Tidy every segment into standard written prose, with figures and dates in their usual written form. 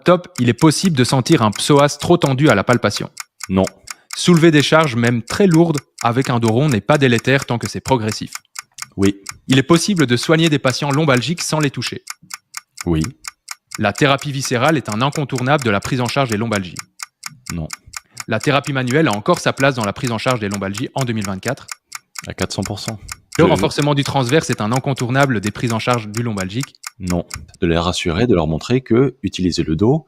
Top, il est possible de sentir un psoas trop tendu à la palpation. Non. Soulever des charges même très lourdes avec un dos rond n'est pas délétère tant que c'est progressif. Oui. Il est possible de soigner des patients lombalgiques sans les toucher. Oui. La thérapie viscérale est un incontournable de la prise en charge des lombalgies. Non. La thérapie manuelle a encore sa place dans la prise en charge des lombalgies en 2024. À 400%. Le renforcement du transverse est un incontournable des prises en charge du lombalgique. Non. De les rassurer, de leur montrer que utiliser le dos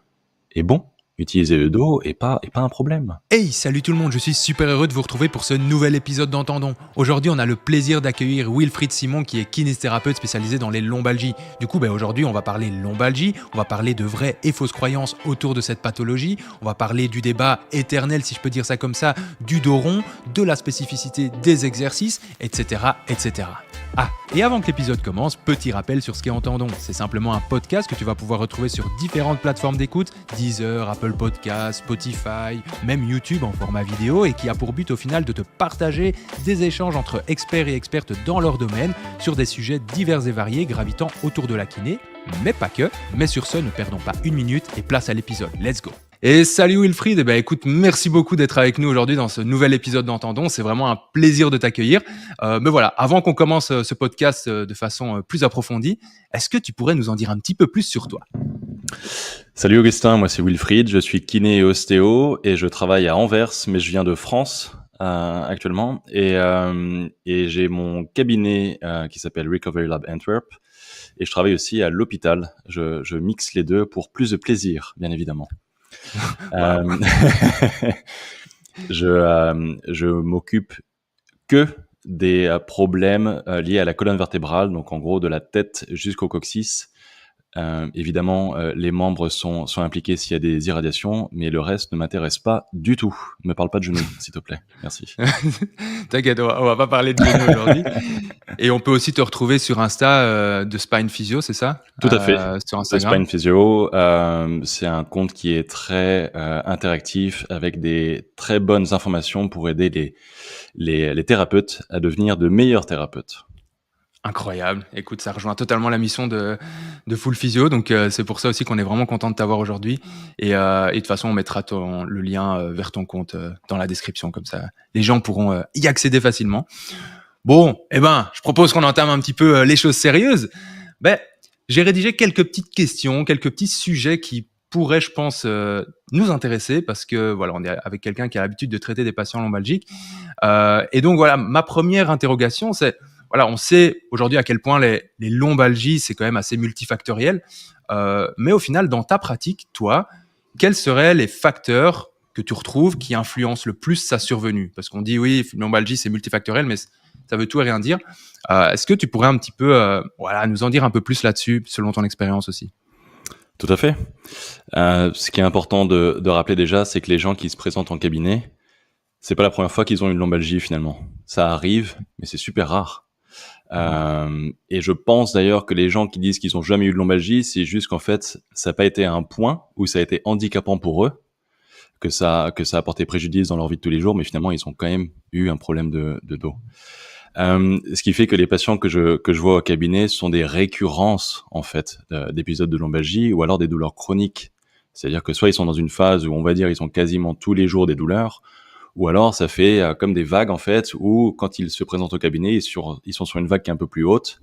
est bon. Utiliser le dos est pas un problème. Hey, salut tout le monde, je suis super heureux de vous retrouver pour ce nouvel épisode d'Entendons. Aujourd'hui, on a le plaisir d'accueillir Wilfried Simon qui est kinésithérapeute spécialisé dans les lombalgies. Du coup, aujourd'hui, on va parler lombalgie, on va parler de vraies et fausses croyances autour de cette pathologie, on va parler du débat éternel, si je peux dire ça comme ça, du dos rond, de la spécificité des exercices, etc., etc. Ah, et avant que l'épisode commence, petit rappel sur ce qu'est Entendons. C'est simplement un podcast que tu vas pouvoir retrouver sur différentes plateformes d'écoute, Deezer, Apple Podcasts, Spotify, même YouTube en format vidéo, et qui a pour but au final de te partager des échanges entre experts et expertes dans leur domaine sur des sujets divers et variés gravitant autour de la kiné, mais pas que. Mais sur ce, ne perdons pas une minute et place à l'épisode. Let's go! Et salut Wilfried, écoute, merci beaucoup d'être avec nous aujourd'hui dans ce nouvel épisode d'Entendons, c'est vraiment un plaisir de t'accueillir. Mais voilà, avant qu'on commence ce podcast de façon plus approfondie, est-ce que tu pourrais nous en dire un petit peu plus sur toi ? Salut Augustin, moi c'est Wilfried, je suis kiné et ostéo et je travaille à Anvers, mais je viens de France actuellement et j'ai mon cabinet qui s'appelle Recovery Lab Antwerp et je travaille aussi à l'hôpital. Je mixe les deux pour plus de plaisir, bien évidemment. Je m'occupe que des problèmes liés à la colonne vertébrale, donc en gros de la tête jusqu'au coccyx. Évidemment, les membres sont impliqués s'il y a des irradiations, mais le reste ne m'intéresse pas du tout. Ne me parle pas de genoux, s'il te plaît. Merci. T'inquiète, on va pas parler de genoux aujourd'hui. Et on peut aussi te retrouver sur Insta de Spine Physio, c'est ça ? Tout à fait. Sur Instagram. Spine Physio, c'est un compte qui est très interactif, avec des très bonnes informations pour aider les thérapeutes à devenir de meilleurs thérapeutes. Incroyable. Écoute, ça rejoint totalement la mission de Full Physio. Donc, c'est pour ça aussi qu'on est vraiment content de t'avoir aujourd'hui. Et de toute façon, on mettra le lien vers ton compte dans la description. Comme ça, les gens pourront y accéder facilement. Bon, je propose qu'on entame un petit peu les choses sérieuses. J'ai rédigé quelques petites questions, quelques petits sujets qui pourraient, je pense, nous intéresser parce que voilà, on est avec quelqu'un qui a l'habitude de traiter des patients lombalgiques. Et donc, voilà, ma première interrogation, c'est... Voilà, on sait aujourd'hui à quel point les lombalgies, c'est quand même assez multifactoriel. Mais au final, dans ta pratique, toi, quels seraient les facteurs que tu retrouves qui influencent le plus sa survenue ? Parce qu'on dit, oui, lombalgie, c'est multifactoriel, mais ça veut tout et rien dire. Est-ce que tu pourrais un petit peu nous en dire un peu plus là-dessus, selon ton expérience aussi ? Tout à fait. Ce qui est important de rappeler déjà, c'est que les gens qui se présentent en cabinet, c'est pas la première fois qu'ils ont une lombalgie finalement. Ça arrive, mais c'est super rare. Et je pense d'ailleurs que les gens qui disent qu'ils ont jamais eu de lombalgie, c'est juste qu'en fait, ça n'a pas été un point où ça a été handicapant pour eux, que ça a porté préjudice dans leur vie de tous les jours, mais finalement, ils ont quand même eu un problème de dos. Ce qui fait que les patients que je vois au cabinet sont des récurrences, en fait, d'épisodes de lombalgie ou alors des douleurs chroniques. C'est-à-dire que soit ils sont dans une phase où on va dire ils ont quasiment tous les jours des douleurs, ou alors ça fait comme des vagues en fait, où quand ils se présentent au cabinet, ils sont sur une vague qui est un peu plus haute,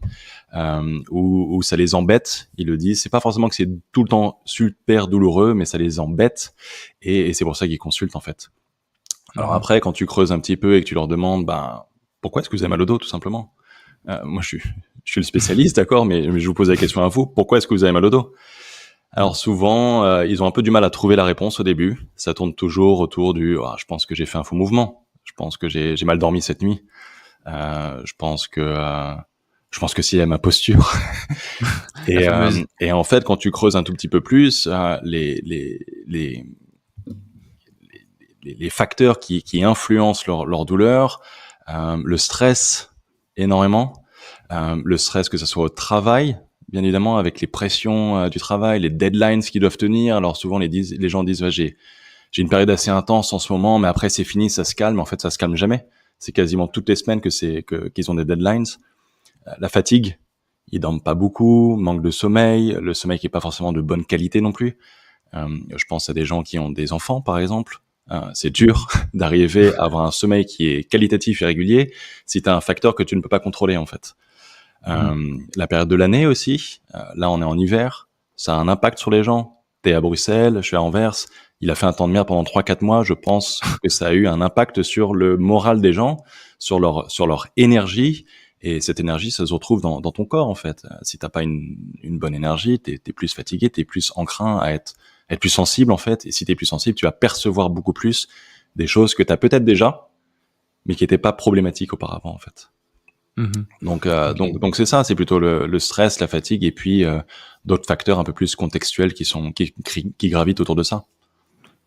où ça les embête. Ils le disent, c'est pas forcément que c'est tout le temps super douloureux, mais ça les embête, et c'est pour ça qu'ils consultent en fait. Alors après, quand tu creuses un petit peu et que tu leur demandes, pourquoi est-ce que vous avez mal au dos, tout simplement ? Moi, je suis le spécialiste, d'accord, mais je vous pose la question à vous. Pourquoi est-ce que vous avez mal au dos ? Alors souvent, ils ont un peu du mal à trouver la réponse au début. Ça tourne toujours autour du je pense que j'ai fait un faux mouvement. Je pense que j'ai mal dormi cette nuit. Je pense que c'est ma posture. Et en fait, quand tu creuses un tout petit peu plus, les facteurs qui influencent leur douleur, le stress énormément, le stress que ce soit au travail, bien évidemment, avec les pressions du travail, les deadlines qu'ils doivent tenir. Alors souvent, les gens disent j'ai une période assez intense en ce moment, mais après c'est fini, ça se calme. En fait, ça se calme jamais. C'est quasiment toutes les semaines qu'ils ont des deadlines. La fatigue, ils dorment pas beaucoup, manque de sommeil, le sommeil qui est pas forcément de bonne qualité non plus. Je pense à des gens qui ont des enfants, par exemple. C'est dur d'arriver à avoir un sommeil qui est qualitatif et régulier si tu as un facteur que tu ne peux pas contrôler, en fait. La période de l'année aussi, là on est en hiver, ça a un impact sur les gens. T'es à Bruxelles, je suis à Anvers, il a fait un temps de merde pendant 3-4 mois, je pense que ça a eu un impact sur le moral des gens, sur leur énergie, et cette énergie, ça se retrouve dans ton corps, en fait. Si t'as pas une bonne énergie, t'es plus fatigué, t'es plus enclin à être plus sensible, en fait, et si t'es plus sensible, tu vas percevoir beaucoup plus des choses que t'as peut-être déjà, mais qui étaient pas problématiques auparavant, en fait. Donc c'est ça, c'est plutôt le stress, la fatigue, et puis d'autres facteurs un peu plus contextuels qui gravitent autour de ça.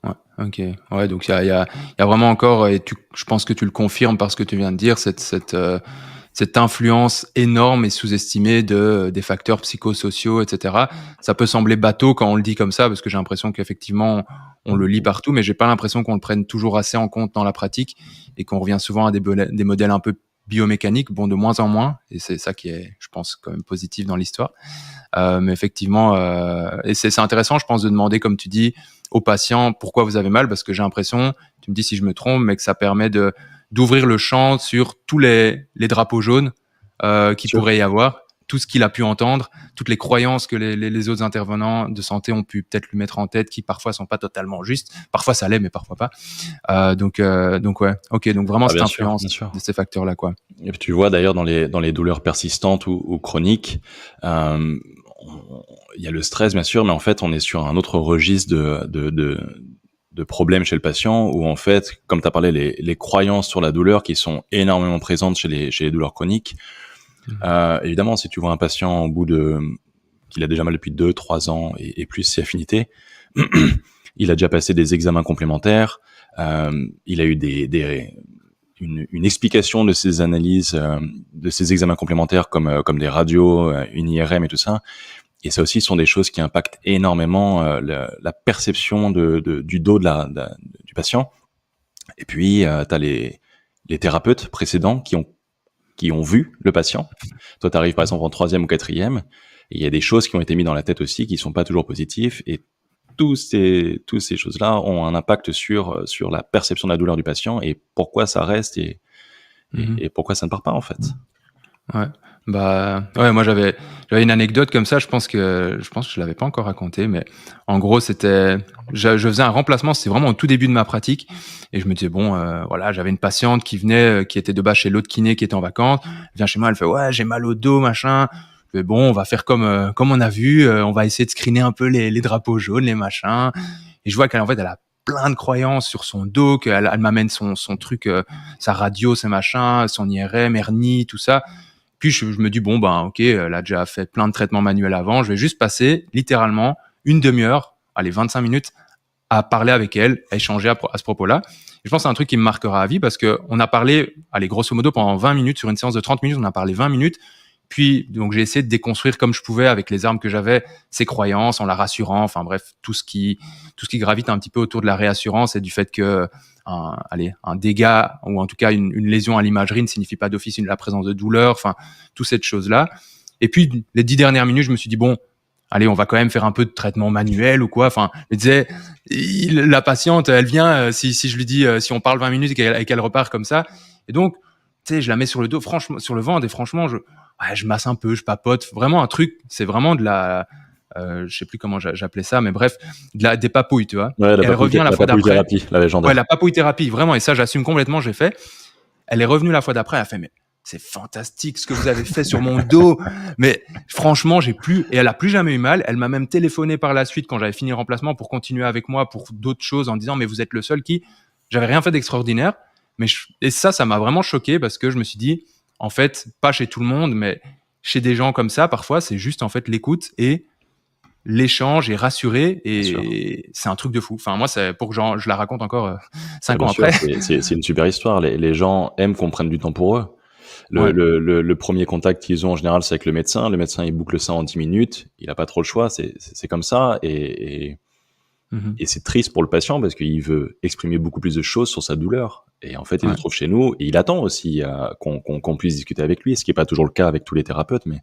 Ouais, ok. Ouais, donc il y a vraiment encore, et je pense que tu le confirmes par ce que tu viens de dire, cette influence énorme et sous-estimée des facteurs psychosociaux, etc. Ça peut sembler bateau quand on le dit comme ça, parce que j'ai l'impression qu'effectivement, on le lit partout, mais j'ai pas l'impression qu'on le prenne toujours assez en compte dans la pratique et qu'on revient souvent à des modèles un peu biomécaniques, bon, de moins en moins, et c'est ça qui est, je pense, quand même positif dans l'histoire. Mais effectivement, et c'est intéressant, je pense, de demander, comme tu dis, aux patients pourquoi vous avez mal, parce que j'ai l'impression, tu me dis si je me trompe, mais que ça permet d'ouvrir le champ sur tous les drapeaux jaunes qu'il pourrait y avoir, tout ce qu'il a pu entendre, toutes les croyances que les autres intervenants de santé ont pu peut-être lui mettre en tête, qui parfois sont pas totalement justes. Parfois ça l'est, mais parfois pas. Donc ouais, ok, donc vraiment cette influence de ces facteurs-là, quoi. Et puis tu vois d'ailleurs dans les douleurs persistantes ou chroniques, il y a le stress bien sûr, mais en fait on est sur un autre registre de problèmes chez le patient où en fait, comme tu as parlé, les croyances sur la douleur qui sont énormément présentes chez les douleurs chroniques. Évidemment, si tu vois un patient au bout qu'il a déjà mal depuis 2-3 ans et plus ses affinités, il a déjà passé des examens complémentaires, il a eu une explication de ses analyses, de ses examens complémentaires comme des radios, une IRM et tout ça. Et ça aussi sont des choses qui impactent énormément la perception du dos du patient. Et puis, tu as les thérapeutes précédents qui ont vu le patient. Toi, tu arrives par exemple en 3e ou 4e, et il y a des choses qui ont été mises dans la tête aussi qui sont pas toujours positives. Et tous ces choses-là ont un impact sur la perception de la douleur du patient et pourquoi ça reste et pourquoi ça ne part pas en fait. Ouais. Bah ouais, moi j'avais une anecdote comme ça, je pense que je l'avais pas encore raconté, mais en gros je faisais un remplacement, c'était vraiment au tout début de ma pratique, et je me disais bon, voilà, j'avais une patiente qui venait, qui était de bas chez l'autre kiné qui était en vacances, elle vient chez moi, elle fait ouais, j'ai mal au dos, machin. Je fais bon, on va faire comme on a vu, on va essayer de screener un peu les drapeaux jaunes, les machins, et je vois qu'elle elle a plein de croyances sur son dos, qu'elle m'amène son truc, sa radio, ses machins, son IRM, hernie, tout ça. Puis je me dis bon ben ok, elle a déjà fait plein de traitements manuels avant, je vais juste passer littéralement une demi-heure, allez 25 minutes à parler avec elle, à échanger à ce propos-là. Et je pense que c'est un truc qui me marquera à vie parce que on a parlé, allez grosso modo pendant 20 minutes sur une séance de 30 minutes, on a parlé 20 minutes. Puis donc j'ai essayé de déconstruire comme je pouvais avec les armes que j'avais ses croyances, en la rassurant, enfin bref, tout ce qui gravite un petit peu autour de la réassurance et du fait que un dégât ou en tout cas une lésion à l'imagerie ne signifie pas d'office la présence de douleur, enfin toutes ces choses-là. Et puis les 10 dernières minutes, je me suis dit bon, allez, on va quand même faire un peu de traitement manuel ou quoi. Enfin, je disais, la patiente, elle vient, si je lui dis, si on parle 20 minutes et qu'elle repart comme ça. Et donc, tu sais, je la mets sur le dos, franchement, sur le ventre, et franchement, je masse un peu, je papote. Vraiment un truc, c'est vraiment de la, je sais plus comment j'appelais ça, mais bref, des papouilles, tu vois. Ouais, elle revient la fois d'après. Thérapie, la légendaire. Ouais, la papouille thérapie, vraiment. Et ça, j'assume complètement, j'ai fait. Elle est revenue la fois d'après, elle a fait, mais c'est fantastique ce que vous avez fait sur mon dos. Mais franchement, et elle a plus jamais eu mal. Elle m'a même téléphoné par la suite quand j'avais fini le remplacement pour continuer avec moi pour d'autres choses en disant, mais vous êtes le seul j'avais rien fait d'extraordinaire. Et ça m'a vraiment choqué parce que je me suis dit, en fait, pas chez tout le monde, mais chez des gens comme ça, parfois, c'est juste en fait l'écoute et l'échange et rassurer, et c'est un truc de fou. Enfin, moi, c'est pour que je la raconte encore 5 ans après. C'est une super histoire. Les gens aiment qu'on prenne du temps pour eux. Le premier contact qu'ils ont en général, c'est avec le médecin. Le médecin, il boucle ça en 10 minutes. Il n'a pas trop le choix. C'est comme ça. Et c'est triste pour le patient parce qu'il veut exprimer beaucoup plus de choses sur sa douleur. Et en fait, il se trouve chez nous et il attend aussi qu'on puisse discuter avec lui, ce qui n'est pas toujours le cas avec tous les thérapeutes. Mais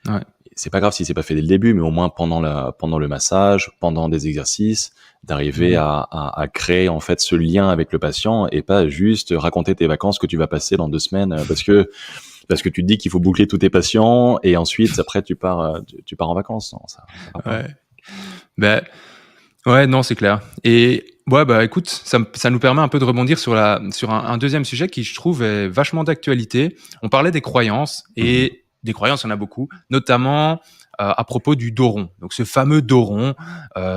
Ouais. C'est pas grave si c'est pas fait dès le début, mais au moins pendant le massage, pendant des exercices, d'arriver à créer en fait ce lien avec le patient et pas juste raconter tes vacances que tu vas passer dans 2 semaines parce que tu te dis qu'il faut boucler tous tes patients et ensuite après tu pars en vacances. Non, ça va pas. Ouais. Ben, ouais, non, c'est clair. Et ouais, bah écoute, ça nous permet un peu de rebondir sur un deuxième sujet qui, je trouve, est vachement d'actualité. On parlait des croyances, Mhm. et des croyances, il y en a beaucoup, notamment à propos du dos rond. Donc ce fameux dos rond,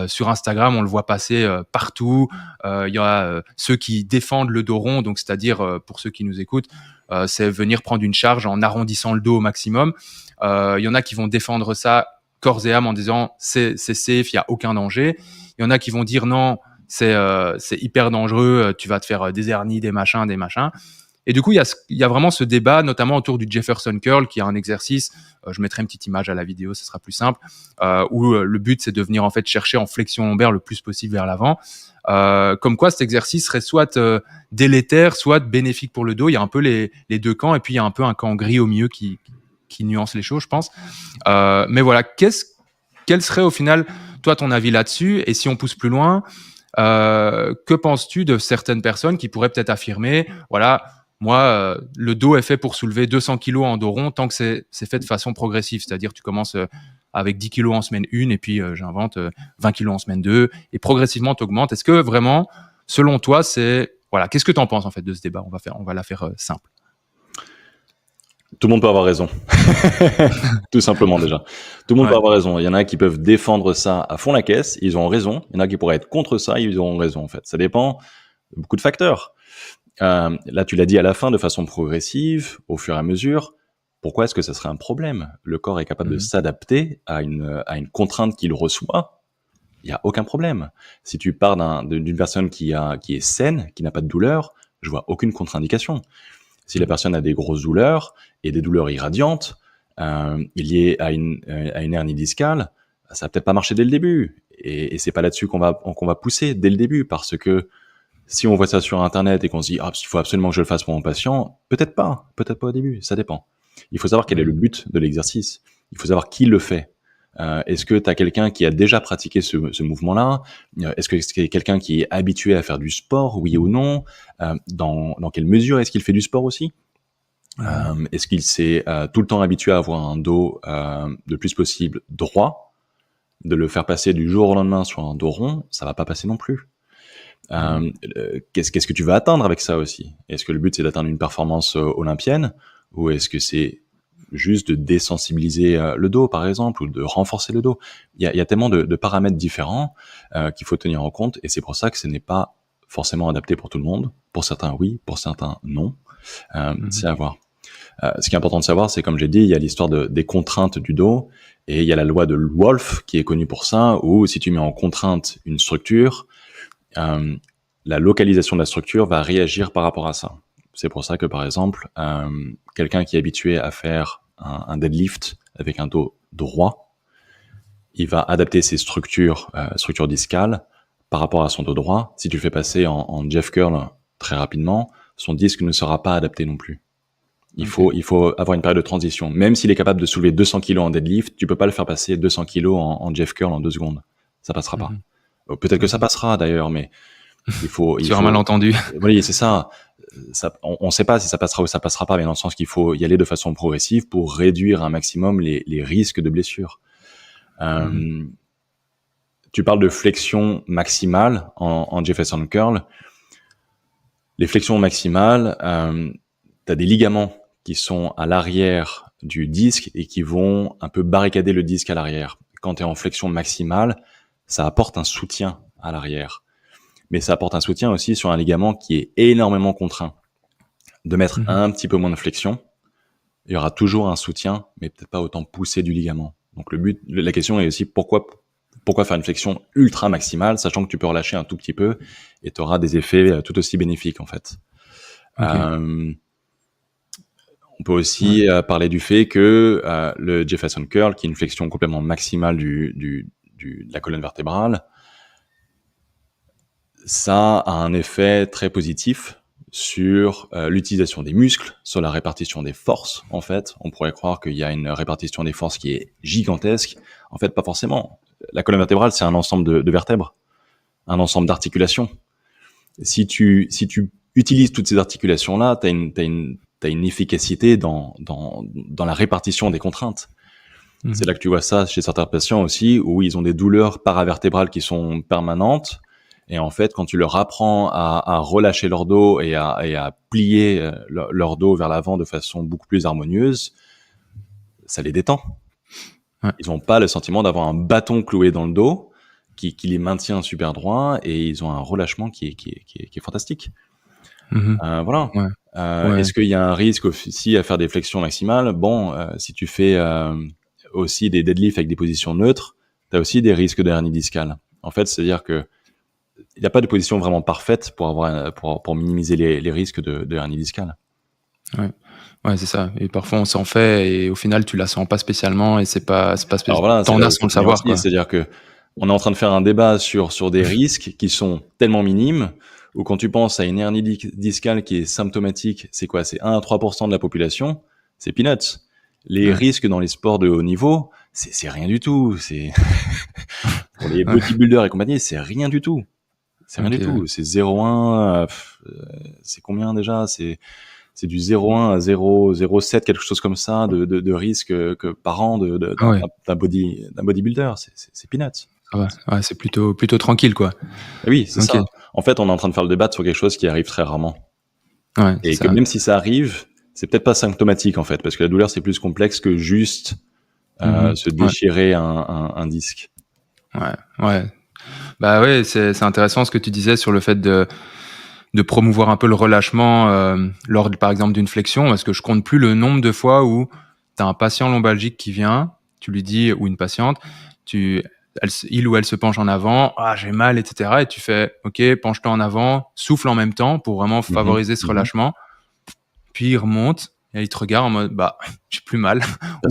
sur Instagram, on le voit passer partout. Il y a ceux qui défendent le dos rond, donc c'est-à-dire, pour ceux qui nous écoutent, c'est venir prendre une charge en arrondissant le dos au maximum. Il y en a qui vont défendre ça corps et âme en disant c'est safe, il y a aucun danger. Il y en a qui vont dire non, c'est hyper dangereux, tu vas te faire des hernies, des machins, des machins. Et du coup, il y a vraiment ce débat, notamment autour du Jefferson Curl, qui est un exercice, je mettrai une petite image à la vidéo, ce sera plus simple, où le but, c'est de venir en fait chercher en flexion lombaire le plus possible vers l'avant. Comme quoi, cet exercice serait soit délétère, soit bénéfique pour le dos. Il y a un peu les deux camps, et puis il y a un peu un camp gris au milieu qui nuance les choses, je pense. Mais voilà, quel serait au final, toi, ton avis là-dessus? Et si on pousse plus loin, que penses-tu de certaines personnes qui pourraient peut-être affirmer, voilà, moi, le dos est fait pour soulever 200 kilos en dos rond tant que c'est fait de façon progressive. C'est-à-dire, tu commences avec 10 kilos en semaine 1, et puis j'invente 20 kilos en semaine 2, et progressivement, tu augmentes. Est-ce que vraiment, selon toi, voilà, qu'est-ce que tu en penses en fait de ce débat? On va la faire simple. Tout le monde peut avoir raison. Tout simplement déjà. Tout le monde peut Ouais. avoir raison. Il y en a qui peuvent défendre ça à fond la caisse, ils ont raison. Il y en a qui pourraient être contre ça, ils auront raison en fait. Ça dépend de beaucoup de facteurs. Là, tu l'as dit à la fin, de façon progressive, au fur et à mesure. Pourquoi est-ce que ça serait un problème? Le corps est capable de Mhm. s'adapter à une contrainte qu'il reçoit. Il n'y a aucun problème. Si tu pars d'une personne qui est saine, qui n'a pas de douleur, je vois aucune contre-indication. Si la personne a des grosses douleurs et des douleurs irradiantes, liées à une hernie discale, ça va peut-être pas marcher dès le début. Et c'est pas là-dessus qu'on va pousser dès le début, parce que si on voit ça sur Internet et qu'on se dit il faut absolument que je le fasse pour mon patient, peut-être pas au début, ça dépend. Il faut savoir quel est le but de l'exercice. Il faut savoir qui le fait. Est-ce que tu as quelqu'un qui a déjà pratiqué ce mouvement-là? Est-ce que c'est quelqu'un qui est habitué à faire du sport, oui ou non? Dans quelle mesure est-ce qu'il fait du sport aussi? Est-ce qu'il s'est tout le temps habitué à avoir un dos le plus possible droit? De le faire passer du jour au lendemain sur un dos rond, ça va pas passer non plus. Qu'est-ce que tu veux atteindre avec ça aussi? Est-ce que le but c'est d'atteindre une performance olympienne, ou est-ce que c'est juste de désensibiliser le dos par exemple, ou de renforcer le dos? Il y a tellement de paramètres différents qu'il faut tenir en compte, et c'est pour ça que ce n'est pas forcément adapté pour tout le monde. Pour certains oui, pour certains non. C'est à voir. Ce qui est important de savoir, c'est, comme j'ai dit, il y a l'histoire des contraintes du dos, et il y a la loi de Wolff qui est connue pour ça, où si tu mets en contrainte une structure, la localisation de la structure va réagir par rapport à ça. C'est pour ça que, par exemple, quelqu'un qui est habitué à faire un deadlift avec un dos droit, il va adapter ses structures discales par rapport à son dos droit. Si tu le fais passer en Jeff Curl très rapidement, son disque ne sera pas adapté non plus. Il faut avoir une période de transition. Même s'il est capable de soulever 200 kilos en deadlift, tu peux pas le faire passer 200 kilos en Jeff Curl en 2 secondes. Ça passera pas. Peut-être que ça passera d'ailleurs, mais Sur un malentendu. Oui, c'est ça. On sait pas si ça passera ou ça passera pas, mais dans le sens qu'il faut y aller de façon progressive pour réduire un maximum les risques de blessure. Tu parles de flexion maximale en Jefferson Curl. Les flexions maximales, tu as des ligaments qui sont à l'arrière du disque et qui vont un peu barricader le disque à l'arrière. Quand tu es en flexion maximale, ça apporte un soutien à l'arrière. Mais ça apporte un soutien aussi sur un ligament qui est énormément contraint. De mettre un petit peu moins de flexion, il y aura toujours un soutien, mais peut-être pas autant poussé du ligament. Donc la question est aussi pourquoi faire une flexion ultra maximale, sachant que tu peux relâcher un tout petit peu et tu auras des effets tout aussi bénéfiques en fait. On peut aussi parler du fait que le Jefferson Curl, qui est une flexion complètement maximale de la colonne vertébrale, ça a un effet très positif sur l'utilisation des muscles, sur la répartition des forces. En fait, on pourrait croire qu'il y a une répartition des forces qui est gigantesque. En fait, pas forcément. La colonne vertébrale, c'est un ensemble de vertèbres, un ensemble d'articulations. Si tu utilises toutes ces articulations-là, t'as une efficacité dans la répartition des contraintes. C'est là que tu vois ça chez certains patients aussi, où ils ont des douleurs paravertébrales qui sont permanentes. Et en fait, quand tu leur apprends à relâcher leur dos et à plier leur dos vers l'avant de façon beaucoup plus harmonieuse, ça les détend. Ouais. Ils n'ont pas le sentiment d'avoir un bâton cloué dans le dos qui les maintient super droit, et ils ont un relâchement qui est fantastique. Voilà. Ouais. Est-ce qu'il y a un risque aussi à faire des flexions maximales? Bon, si tu fais aussi des deadlifts avec des positions neutres, tu as aussi des risques de hernie discale. En fait, c'est-à-dire que il n'y a pas de position vraiment parfaite pour minimiser les risques de hernie discale. Ouais, c'est ça. Et parfois on s'en fait et au final tu la sens pas spécialement et c'est pas Alors voilà, t'en as sans le savoir, quoi. c'est-à-dire que on est en train de faire un débat sur des risques qui sont tellement minimes, ou quand tu penses à une hernie discale qui est symptomatique, c'est quoi? C'est 1 à 3% de la population, c'est peanuts. Les risques dans les sports de haut niveau, c'est rien du tout. C'est pour les bodybuilders et compagnie, c'est rien du tout. C'est rien du tout. C'est 0,1, c'est combien déjà? C'est du 0,1 à 0,07, quelque chose comme ça, de risque que par an d'un bodybuilder. C'est peanuts. Ouais, c'est plutôt tranquille, quoi. Oui, c'est ça. En fait, on est en train de faire le débat sur quelque chose qui arrive très rarement. Ouais, et que même si ça arrive, c'est peut-être pas symptomatique, en fait, parce que la douleur, c'est plus complexe que juste se déchirer un disque. Ouais. Bah ouais, c'est intéressant ce que tu disais sur le fait de promouvoir un peu le relâchement lors, par exemple, d'une flexion, parce que je compte plus le nombre de fois où tu as un patient lombalgique qui vient, tu lui dis, ou une patiente, il ou elle se penche en avant, j'ai mal, etc. Et tu fais, ok, penche-toi en avant, souffle en même temps pour vraiment favoriser ce relâchement. Puis il remonte et il te regarde en mode, j'ai plus mal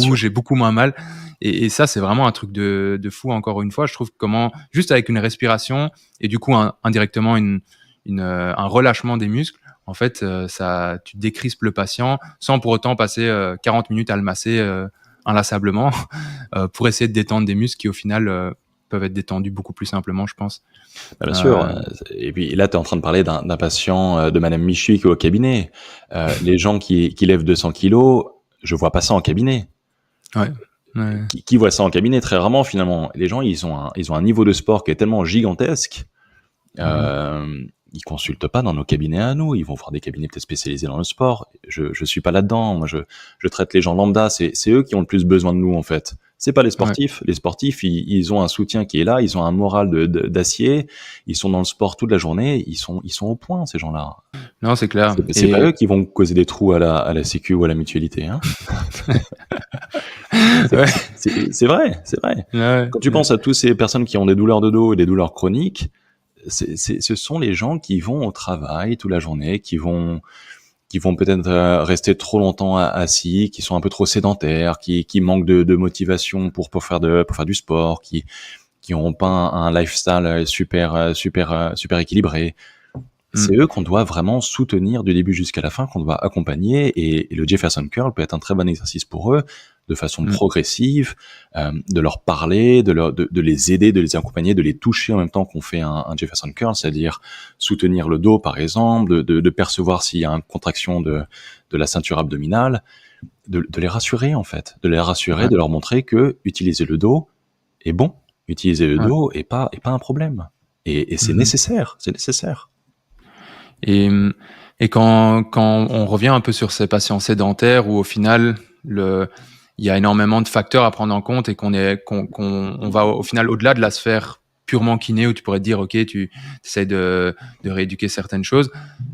ou j'ai beaucoup moins mal. Et ça, c'est vraiment un truc de fou. Encore une fois, je trouve comment, juste avec une respiration et du coup indirectement un relâchement des muscles, en fait, tu décrispes le patient sans pour autant passer 40 minutes à le masser inlassablement pour essayer de détendre des muscles qui, au final, peuvent être détendus beaucoup plus simplement, je pense. Bien sûr. Et puis là, tu es en train de parler d'un patient de Madame Michu qui est au cabinet. Les gens qui lèvent 200 kilos, je vois pas ça en cabinet. Ouais. Qui voit ça en cabinet? Très rarement, finalement. Les gens, ils ont un niveau de sport qui est tellement gigantesque. Ils consultent pas dans nos cabinets à nous. Ils vont voir des cabinets peut-être spécialisés dans le sport. Je suis pas là-dedans. Moi, je traite les gens lambda. C'est eux qui ont le plus besoin de nous, en fait. C'est pas les sportifs. Ouais. Les sportifs, ils ont un soutien qui est là. Ils ont un moral d'acier. Ils sont dans le sport toute la journée. Ils sont au point, ces gens-là. Non, c'est clair. C'est pas eux qui vont causer des trous à la sécu ou à la mutualité, hein. C'est vrai. Ouais. Quand tu penses à toutes ces personnes qui ont des douleurs de dos et des douleurs chroniques, ce sont les gens qui vont au travail toute la journée, qui vont peut-être rester trop longtemps assis, qui sont un peu trop sédentaires, qui manquent de motivation pour faire du sport, qui n'ont pas un lifestyle super équilibré. C'est eux qu'on doit vraiment soutenir du début jusqu'à la fin, qu'on doit accompagner, et le Jefferson Curl peut être un très bon exercice pour eux, de façon progressive, de leur parler, de les aider, de les accompagner, de les toucher en même temps qu'on fait un Jefferson Curl, c'est-à-dire soutenir le dos, par exemple, de percevoir s'il y a une contraction de la ceinture abdominale, de les rassurer, en fait, de leur montrer que utiliser le dos est bon, utiliser le dos est pas un problème, et c'est nécessaire. Et quand on revient un peu sur ces patients sédentaires où au final il y a énormément de facteurs à prendre en compte et qu'on va au final au-delà de la sphère purement kiné où tu pourrais te dire ok, tu essaies de rééduquer certaines choses.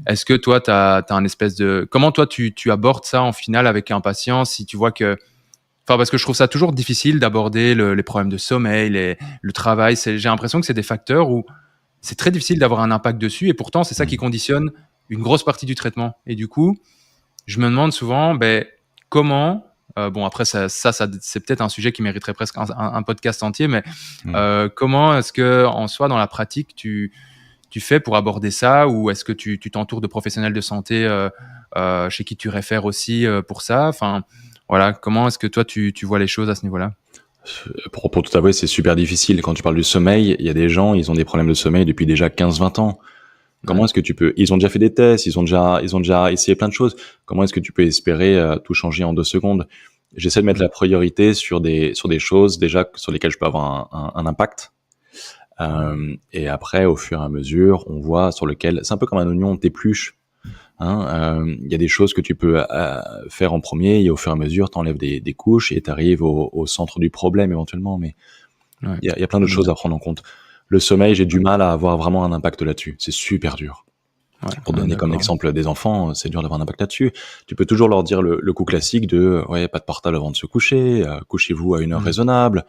Est-ce que toi t'as un espèce de, comment toi tu abordes ça en final avec un patient si tu vois que, parce que je trouve ça toujours difficile d'aborder les problèmes de sommeil, le travail, j'ai l'impression que c'est des facteurs où c'est très difficile d'avoir un impact dessus et pourtant c'est ça qui conditionne une grosse partie du traitement. Et du coup, je me demande souvent comment, après ça c'est peut-être un sujet qui mériterait presque un podcast entier, mais comment est-ce que en soi dans la pratique tu tu fais pour aborder ça, ou est-ce que tu t'entoures de professionnels de santé chez qui tu réfères aussi pour ça? Enfin, voilà, comment est-ce que toi tu vois les choses à ce niveau-là? Pour tout avouer, c'est super difficile. Quand tu parles du sommeil, il y a des gens, ils ont des problèmes de sommeil depuis déjà 15-20 ans. Comment est-ce que tu peux... Ils ont déjà fait des tests, ils ont déjà essayé plein de choses. Comment est-ce que tu peux espérer tout changer en 2 secondes? J'essaie de mettre la priorité sur des choses déjà sur lesquelles je peux avoir un impact. Et après, au fur et à mesure, on voit sur lequel... C'est un peu comme un oignon, t'épluches. Il y a des choses que tu peux faire en premier, et au fur et à mesure, t'enlèves des couches et t'arrives au centre du problème éventuellement. Mais Ouais. il y a plein d'autres choses à prendre en compte. Le sommeil, j'ai du mal à avoir vraiment un impact là-dessus. C'est super dur. Ouais, Pour donner comme d'accord. exemple des enfants, c'est dur d'avoir un impact là-dessus. Tu peux toujours leur dire le coup classique de ouais, pas de portable avant de se coucher, couchez-vous à une heure raisonnable.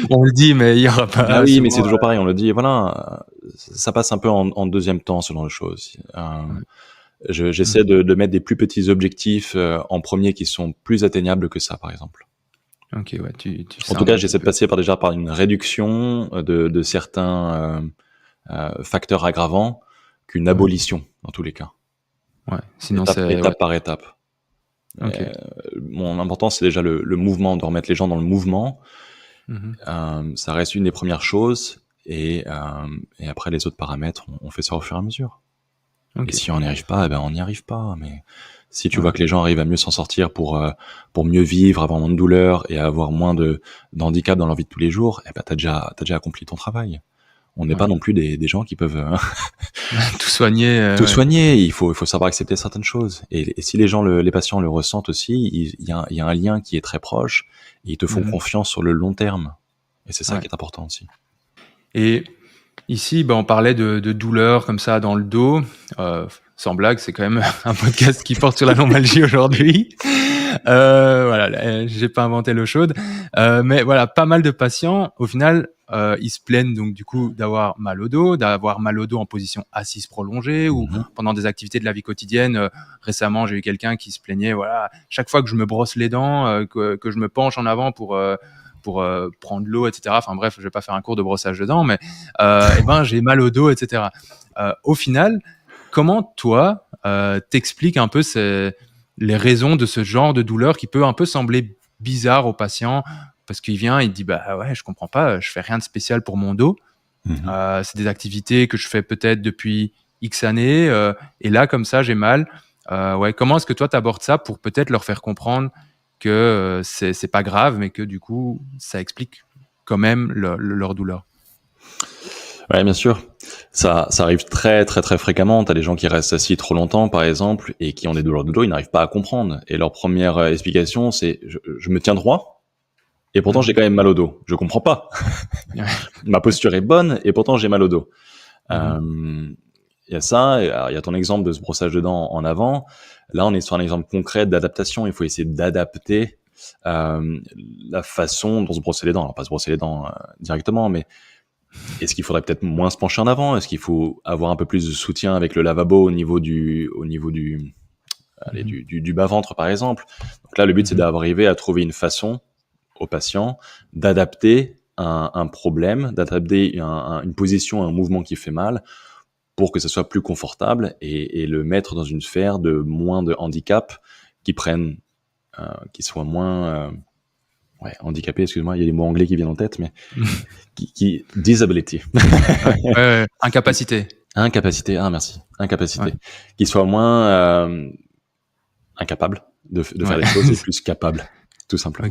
On le dit, mais il y aura pas Ah oui, mais souvent, c'est toujours pareil, on le dit, voilà, ça passe un peu en deuxième temps selon les choses. J'essaie de mettre des plus petits objectifs en premier qui sont plus atteignables que ça, par exemple. Ok, ouais, tu En tout cas, j'essaie de passer par une réduction de certains facteurs aggravants qu'une abolition, dans tous les cas. Ouais, sinon Étape par étape. Ok. Mon important, c'est déjà le mouvement, de remettre les gens dans le mouvement. Mhm. Ça reste une des premières choses. Et après, les autres paramètres, on fait ça au fur et à mesure. Ok. Et si on n'y arrive pas, eh ben, on n'y arrive pas. Mais si tu vois que les gens arrivent à mieux s'en sortir pour mieux vivre, avoir moins de douleur et avoir moins d'handicap dans leur vie de tous les jours, eh ben, t'as déjà accompli ton travail. On n'est pas non plus des gens qui peuvent Tout soigner. tout soigner. Il faut savoir accepter certaines choses. Et si les patients le ressentent aussi, il y a un lien qui est très proche et ils te font confiance sur le long terme. Et c'est ça qui est important aussi. Et ici, on parlait de douleurs comme ça dans le dos. Sans blague, c'est quand même un podcast qui porte sur la lombalgie aujourd'hui. Voilà, j'ai pas inventé l'eau chaude. Mais voilà, pas mal de patients, au final, ils se plaignent donc du coup d'avoir mal au dos en position assise prolongée ou pendant des activités de la vie quotidienne. Récemment, j'ai eu quelqu'un qui se plaignait, voilà, chaque fois que je me brosse les dents, que je me penche en avant pour prendre l'eau, etc. Enfin bref, je vais pas faire un cours de brossage de dents, mais j'ai mal au dos, etc. Au final, comment toi t'expliques un peu les raisons de ce genre de douleur qui peut un peu sembler bizarre au patient, parce qu'il vient, il dit bah ouais, je comprends pas, je fais rien de spécial pour mon dos. C'est des activités que je fais peut-être depuis X années, et là comme ça j'ai mal. Comment est-ce que toi t'abordes ça pour peut-être leur faire comprendre que c'est pas grave, mais que du coup ça explique quand même leur douleur? Ouais, bien sûr. Ça arrive très très très fréquemment. T'as des gens qui restent assis trop longtemps, par exemple, et qui ont des douleurs de dos, ils n'arrivent pas à comprendre. Et leur première explication, c'est je me tiens droit, et pourtant j'ai quand même mal au dos. Je comprends pas. Ma posture est bonne, et pourtant j'ai mal au dos. Il y a ça, il y a ton exemple de ce brossage de dents en avant. Là, on est sur un exemple concret d'adaptation. Il faut essayer d'adapter la façon dont se brosser les dents. Alors, pas se brosser les dents directement, mais est-ce qu'il faudrait peut-être moins se pencher en avant? Est-ce qu'il faut avoir un peu plus de soutien avec le lavabo au niveau du bas-ventre, par exemple? Donc là, le but, c'est d'arriver à trouver une façon au patient d'adapter un problème, d'adapter une position, un mouvement qui fait mal pour que ça soit plus confortable et le mettre dans une sphère de moins de handicap qui soit moins handicapé, excuse-moi, il y a des mots anglais qui viennent en tête, mais disability. Incapacité. Incapacité, merci. Incapacité. Qui soit moins incapable de faire des choses et plus capable, tout simplement.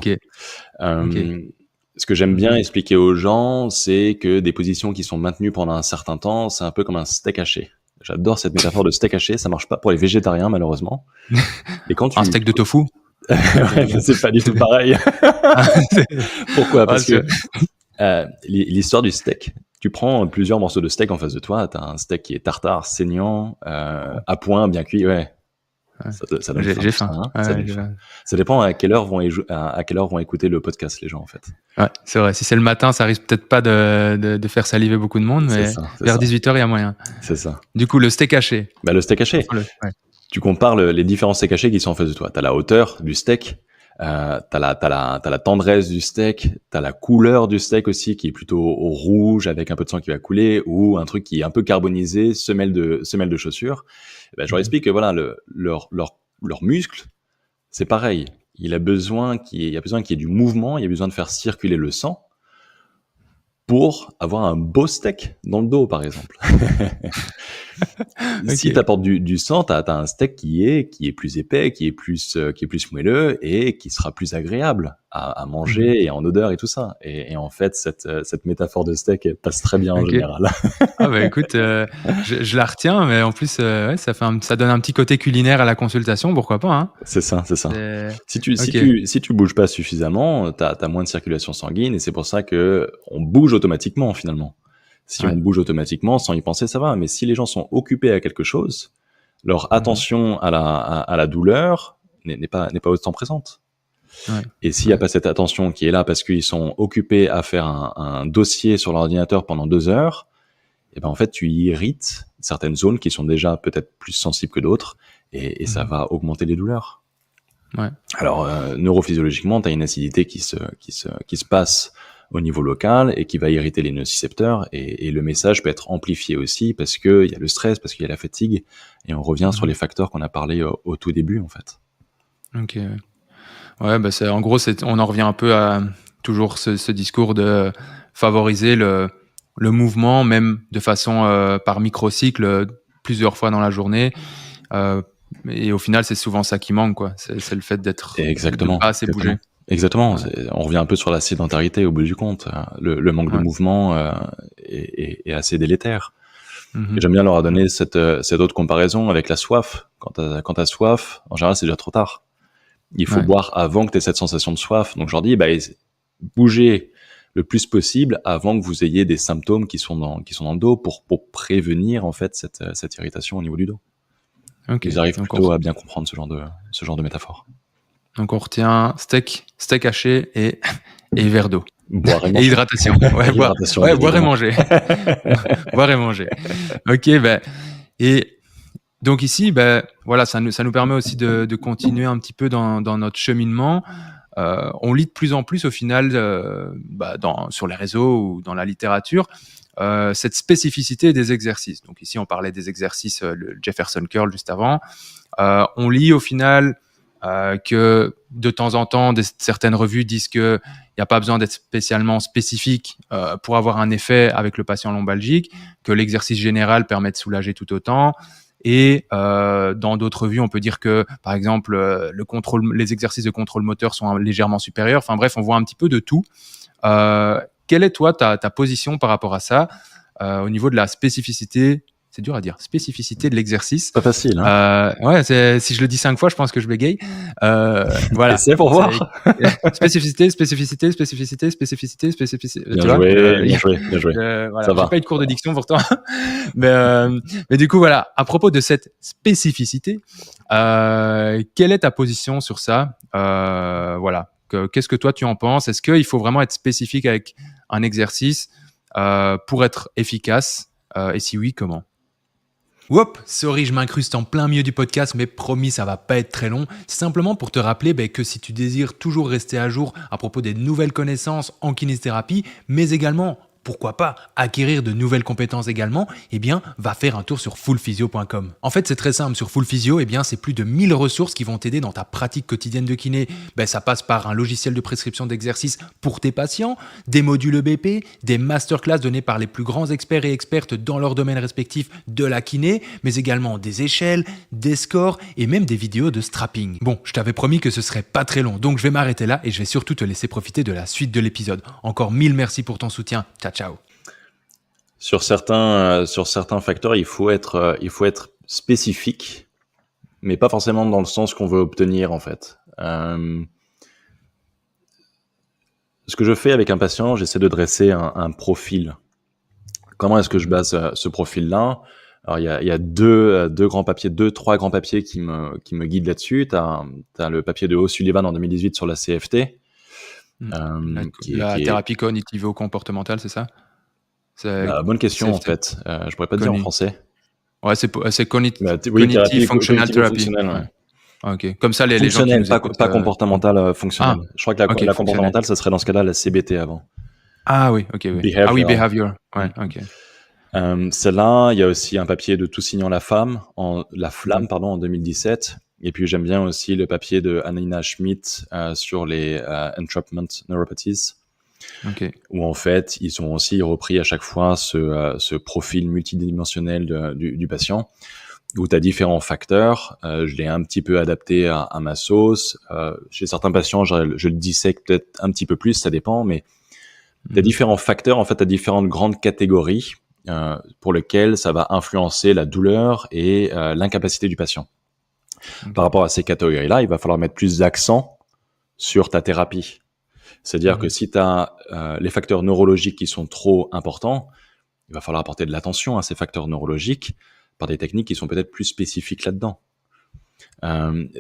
Ce que j'aime bien expliquer aux gens, c'est que des positions qui sont maintenues pendant un certain temps, c'est un peu comme un steak haché. J'adore cette métaphore de steak haché, ça marche pas pour les végétariens, malheureusement. Et quand un steak de tofu? C'est pas du tout pareil. Pourquoi? Parce que l'histoire du steak, tu prends plusieurs morceaux de steak en face de toi, t'as un steak qui est tartare, saignant, à point, bien cuit, Ça donne j'ai faim. Ça dépend à quelle heure vont écouter le podcast, les gens, en fait. Ouais, c'est vrai. Si c'est le matin, ça risque peut-être pas de faire saliver beaucoup de monde, mais vers 18h, il y a moyen. C'est ça. Du coup, le steak haché. Le steak haché. Tu compares les différents steaks hachés qui sont en face de toi. T'as la hauteur du steak, T'as la tendresse du steak, t'as la couleur du steak aussi qui est plutôt au rouge avec un peu de sang qui va couler, ou un truc qui est un peu carbonisé, semelle de chaussures. Et ben, je leur explique que voilà, leur muscle, c'est pareil. Il y a besoin qu'il y ait du mouvement, il y a besoin de faire circuler le sang pour avoir un beau steak dans le dos, par exemple. Si Ok. tu apportes du sang, tu as un steak qui est plus épais, qui est plus moelleux et qui sera plus agréable à Mhm. manger et en odeur et tout ça. Et en fait, cette métaphore de steak elle passe très bien en Ok. général. Ah bah écoute, je la retiens, mais en plus, ouais, ça donne un petit côté culinaire à la consultation, pourquoi pas, hein? C'est ça, c'est ça. C'est- Si Ok. tu, si tu bouges pas suffisamment, t'as moins de circulation sanguine et c'est pour ça que on bouge automatiquement finalement. Si on Ouais. bouge automatiquement sans y penser, ça va. Mais si les gens sont occupés à quelque chose, leur Mhm. attention à la douleur n'est pas autant présente. Ouais. Et s'il n'y a Ouais. pas cette attention qui est là parce qu'ils sont occupés à faire un dossier sur l'ordinateur pendant 2 heures, et ben en fait tu irrites certaines zones qui sont déjà peut-être plus sensibles que d'autres et ça Mhm. va augmenter les douleurs. Ouais. Alors neurophysiologiquement, tu as une acidité qui se passe au niveau local et qui va irriter les nocicepteurs et le message peut être amplifié aussi parce qu'il y a le stress, parce qu'il y a la fatigue et on revient sur Mhm. les facteurs qu'on a parlé au tout début en fait. Ok. Ouais, bah en gros, on en revient un peu à toujours ce discours de favoriser le mouvement, même de façon par microcycle, plusieurs fois dans la journée. Euh, et au final, c'est souvent ça qui manque, quoi. C'est le fait Et de pas exactement, assez bouger. exactement. Exactement, Ouais. on revient un peu sur la sédentarité au bout du compte. Le manque de Ouais. mouvement est assez délétère. Et Mhm. j'aime bien leur donner cette autre comparaison avec la soif. Quand t'as soif, en général, c'est déjà trop tard. Il faut Ouais. boire avant que tu aies cette sensation de soif. Donc je leur dis, bah, bougez le plus possible avant que vous ayez des symptômes qui sont dans le dos pour prévenir en fait cette irritation au niveau du dos. Ok. Ils arrivent Donc plutôt à bien comprendre ce genre de métaphore. on retient steak haché et verre d'eau. Boire et Et manger. hydratation. Ouais, L'hydratation, ouais, bien boire et évidemment. manger. Boire et manger. Ok, ben, et donc ici, ben, voilà, ça nous permet aussi de continuer un petit peu dans notre cheminement. On lit de plus en plus au final, sur les réseaux ou dans la littérature, cette spécificité des exercices. Donc ici, on parlait des exercices, le Jefferson Curl juste avant. On lit au final que de temps en temps, certaines revues disent qu'il n'y a pas besoin d'être spécialement spécifique pour avoir un effet avec le patient lombalgique, que l'exercice général permet de soulager tout autant. Et dans d'autres revues, on peut dire que, par exemple, les exercices de contrôle moteur sont légèrement supérieurs. Enfin bref, on voit un petit peu de tout. Quelle est, toi, ta position par rapport à ça au niveau de la spécificité? C'est dur à dire, spécificité de l'exercice. Pas facile, hein. Ouais, si je le dis 5 fois, je pense que je bégaye. Voilà. Essaie pour C'est voir. spécificité, spécificité, spécificité, spécificité, spécificité. Bien Tu vois, joué, bien joué, bien joué. voilà. Ça J'ai va. pas eu de cours de diction pourtant, mais du coup voilà. À propos de cette spécificité, quelle est ta position sur ça? Voilà. Qu'est-ce que toi tu en penses? Est-ce qu'il faut vraiment être spécifique avec un exercice pour être efficace? Et si oui, comment? Whoop, sorry, je m'incruste en plein milieu du podcast, mais promis, ça va pas être très long. C'est simplement pour te rappeler que si tu désires toujours rester à jour à propos des nouvelles connaissances en kinésithérapie, mais également, pourquoi pas, acquérir de nouvelles compétences également, eh bien, va faire un tour sur fullphysio.com. En fait, c'est très simple. Sur Full Physio, eh bien, c'est plus de 1000 ressources qui vont t'aider dans ta pratique quotidienne de kiné. Ça passe par un logiciel de prescription d'exercices pour tes patients, des modules EBP, des masterclass donnés par les plus grands experts et expertes dans leur domaine respectif de la kiné, mais également des échelles, des scores et même des vidéos de strapping. Bon, je t'avais promis que ce serait pas très long, donc je vais m'arrêter là et je vais surtout te laisser profiter de la suite de l'épisode. Encore 1000 merci pour ton soutien. Ciao, ciao. Sur certains facteurs, il faut être spécifique, mais pas forcément dans le sens qu'on veut obtenir en fait. Ce que je fais avec un patient, j'essaie de dresser un profil. Comment est-ce que je base ce profil-là? Alors il y a trois grands papiers qui me guident là-dessus. T'as le papier de O'Sullivan en 2018 sur la CFT, La, qui est, la qui est thérapie cognitivo-comportementale, c'est ça? C'est bonne question en CFT. fait. Je pourrais pas te dire en français. Ouais, c'est Oui, Cognitive thérapie Functional Therapy. cognitivo-fonctionnelle. Ouais. Ouais. Ah, ok. Comme ça, les gens qui Fonctionnelle, nous écoutent. pas comportementale, fonctionnelle. Ah, Je crois que ok, la fonctionnel. comportementale, ça serait dans ce cas-là la CBT avant. Ah oui, ok, oui. Ah oui, Behavioral. behavior. Ouais, ok. Celle-là, il y a aussi un papier de Tousignan La Flamme en Mhm. 2017. Et puis j'aime bien aussi le papier de Anina Schmidt sur les entrapment neuropathies, Ok. où en fait ils ont aussi repris à chaque fois ce profil multidimensionnel du patient, où tu as différents facteurs. Je l'ai un petit peu adapté à ma sauce. Chez certains patients, je le dissèque peut-être un petit peu plus, ça dépend, mais tu as Mhm. différents facteurs, en fait, tu as différentes grandes catégories pour lesquelles ça va influencer la douleur et l'incapacité du patient. Par Ok. rapport à ces catégories-là, il va falloir mettre plus d'accent sur ta thérapie. C'est-à-dire que Mhm. si tu as les facteurs neurologiques qui sont trop importants, il va falloir apporter de l'attention à ces facteurs neurologiques par des techniques qui sont peut-être plus spécifiques là-dedans.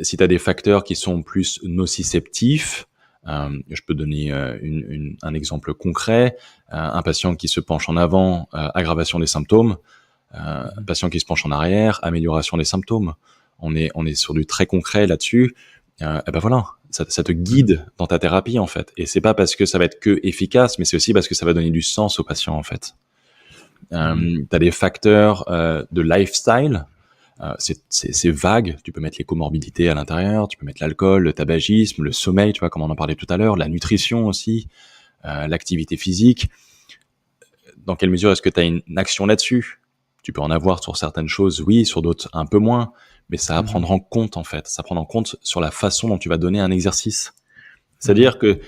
Si tu as des facteurs qui sont plus nociceptifs, je peux donner un exemple concret. Un patient qui se penche en avant, aggravation des symptômes. Un Mhm. patient qui se penche en arrière, amélioration des symptômes. On est sur du très concret là-dessus. Et ben voilà, ça te guide dans ta thérapie en fait. Et c'est pas parce que ça va être que efficace, mais c'est aussi parce que ça va donner du sens au patient en fait. Mhm. Tu as des facteurs de lifestyle. C'est vague. Tu peux mettre les comorbidités à l'intérieur, tu peux mettre l'alcool, le tabagisme, le sommeil, tu vois, comme on en parlait tout à l'heure, la nutrition aussi, l'activité physique. Dans quelle mesure est-ce que tu as une action là-dessus? Tu peux en avoir sur certaines choses, oui, sur d'autres un peu moins, mais ça va Mhm. prendre en compte en fait. Ça prend en compte sur la façon dont tu vas donner un exercice. Mhm. C'est-à-dire que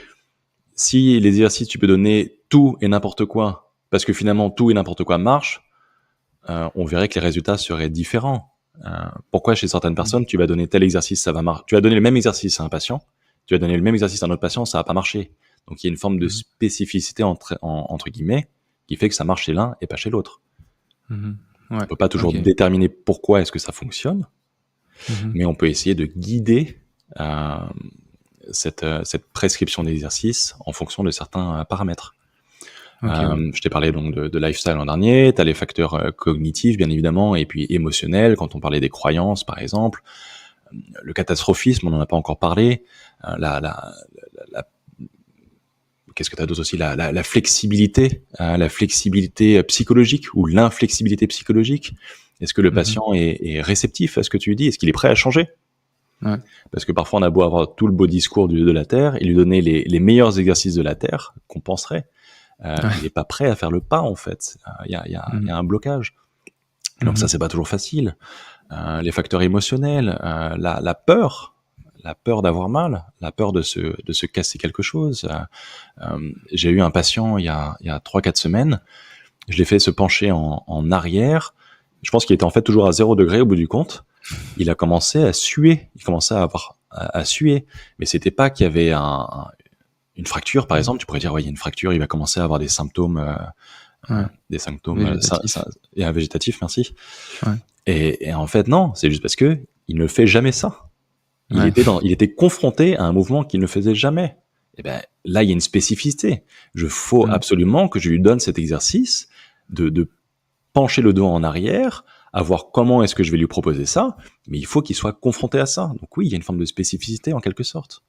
si l'exercice, tu peux donner tout et n'importe quoi, parce que finalement tout et n'importe quoi marche, on verrait que les résultats seraient différents. Pourquoi chez certaines personnes, tu vas donner tel exercice, ça va marcher. Tu vas donner le même exercice à un patient, tu vas donner le même exercice à un autre patient, ça va pas marcher. Donc il y a une forme de Mhm. spécificité entre guillemets qui fait que ça marche chez l'un et pas chez l'autre. Mhm. On Ouais. peut pas toujours Ok. déterminer pourquoi est-ce que ça fonctionne, Mhm. mais on peut essayer de guider euh, cette prescription d'exercice en fonction de certains paramètres. Ok, ouais. Je t'ai parlé donc de lifestyle l'an dernier, tu as les facteurs cognitifs bien évidemment, et puis émotionnels, quand on parlait des croyances par exemple. Le catastrophisme, on n'en a pas encore parlé. La Qu'est-ce que tu as d'autre aussi, la flexibilité, la flexibilité psychologique ou l'inflexibilité psychologique. Est-ce que le Mhm. patient est réceptif à ce que tu lui dis? Est-ce qu'il est prêt à changer? Ouais. Parce que parfois on a beau avoir tout le beau discours de la Terre et lui donner les meilleurs exercices de la Terre qu'on penserait, il Ouais. n'est pas prêt à faire le pas en fait. Il y Mhm. a un blocage. Donc ça Mhm. c'est pas toujours facile. Les facteurs émotionnels, la peur d'avoir mal, la peur de se casser quelque chose. J'ai eu un patient il y a 3-4 semaines, je l'ai fait se pencher en arrière. Je pense qu'il était en fait toujours à 0 degré au bout du compte. Il a commencé à suer, il commençait à suer, mais c'était pas qu'il y avait une fracture par Mhm. exemple. Tu pourrais dire ouais, il y a une fracture, il va commencer à avoir Ouais. des symptômes Végétatif. et un végétatif, merci. Ouais. Et en fait non, c'est juste parce que il ne fait jamais ça. Ouais. Il était confronté à un mouvement qu'il ne faisait jamais. Et ben là, il y a une spécificité. Je faut Mhm. absolument que je lui donne cet exercice de pencher le dos en arrière, à voir comment est-ce que je vais lui proposer ça, mais il faut qu'il soit confronté à ça. Donc oui, il y a une forme de spécificité en quelque sorte.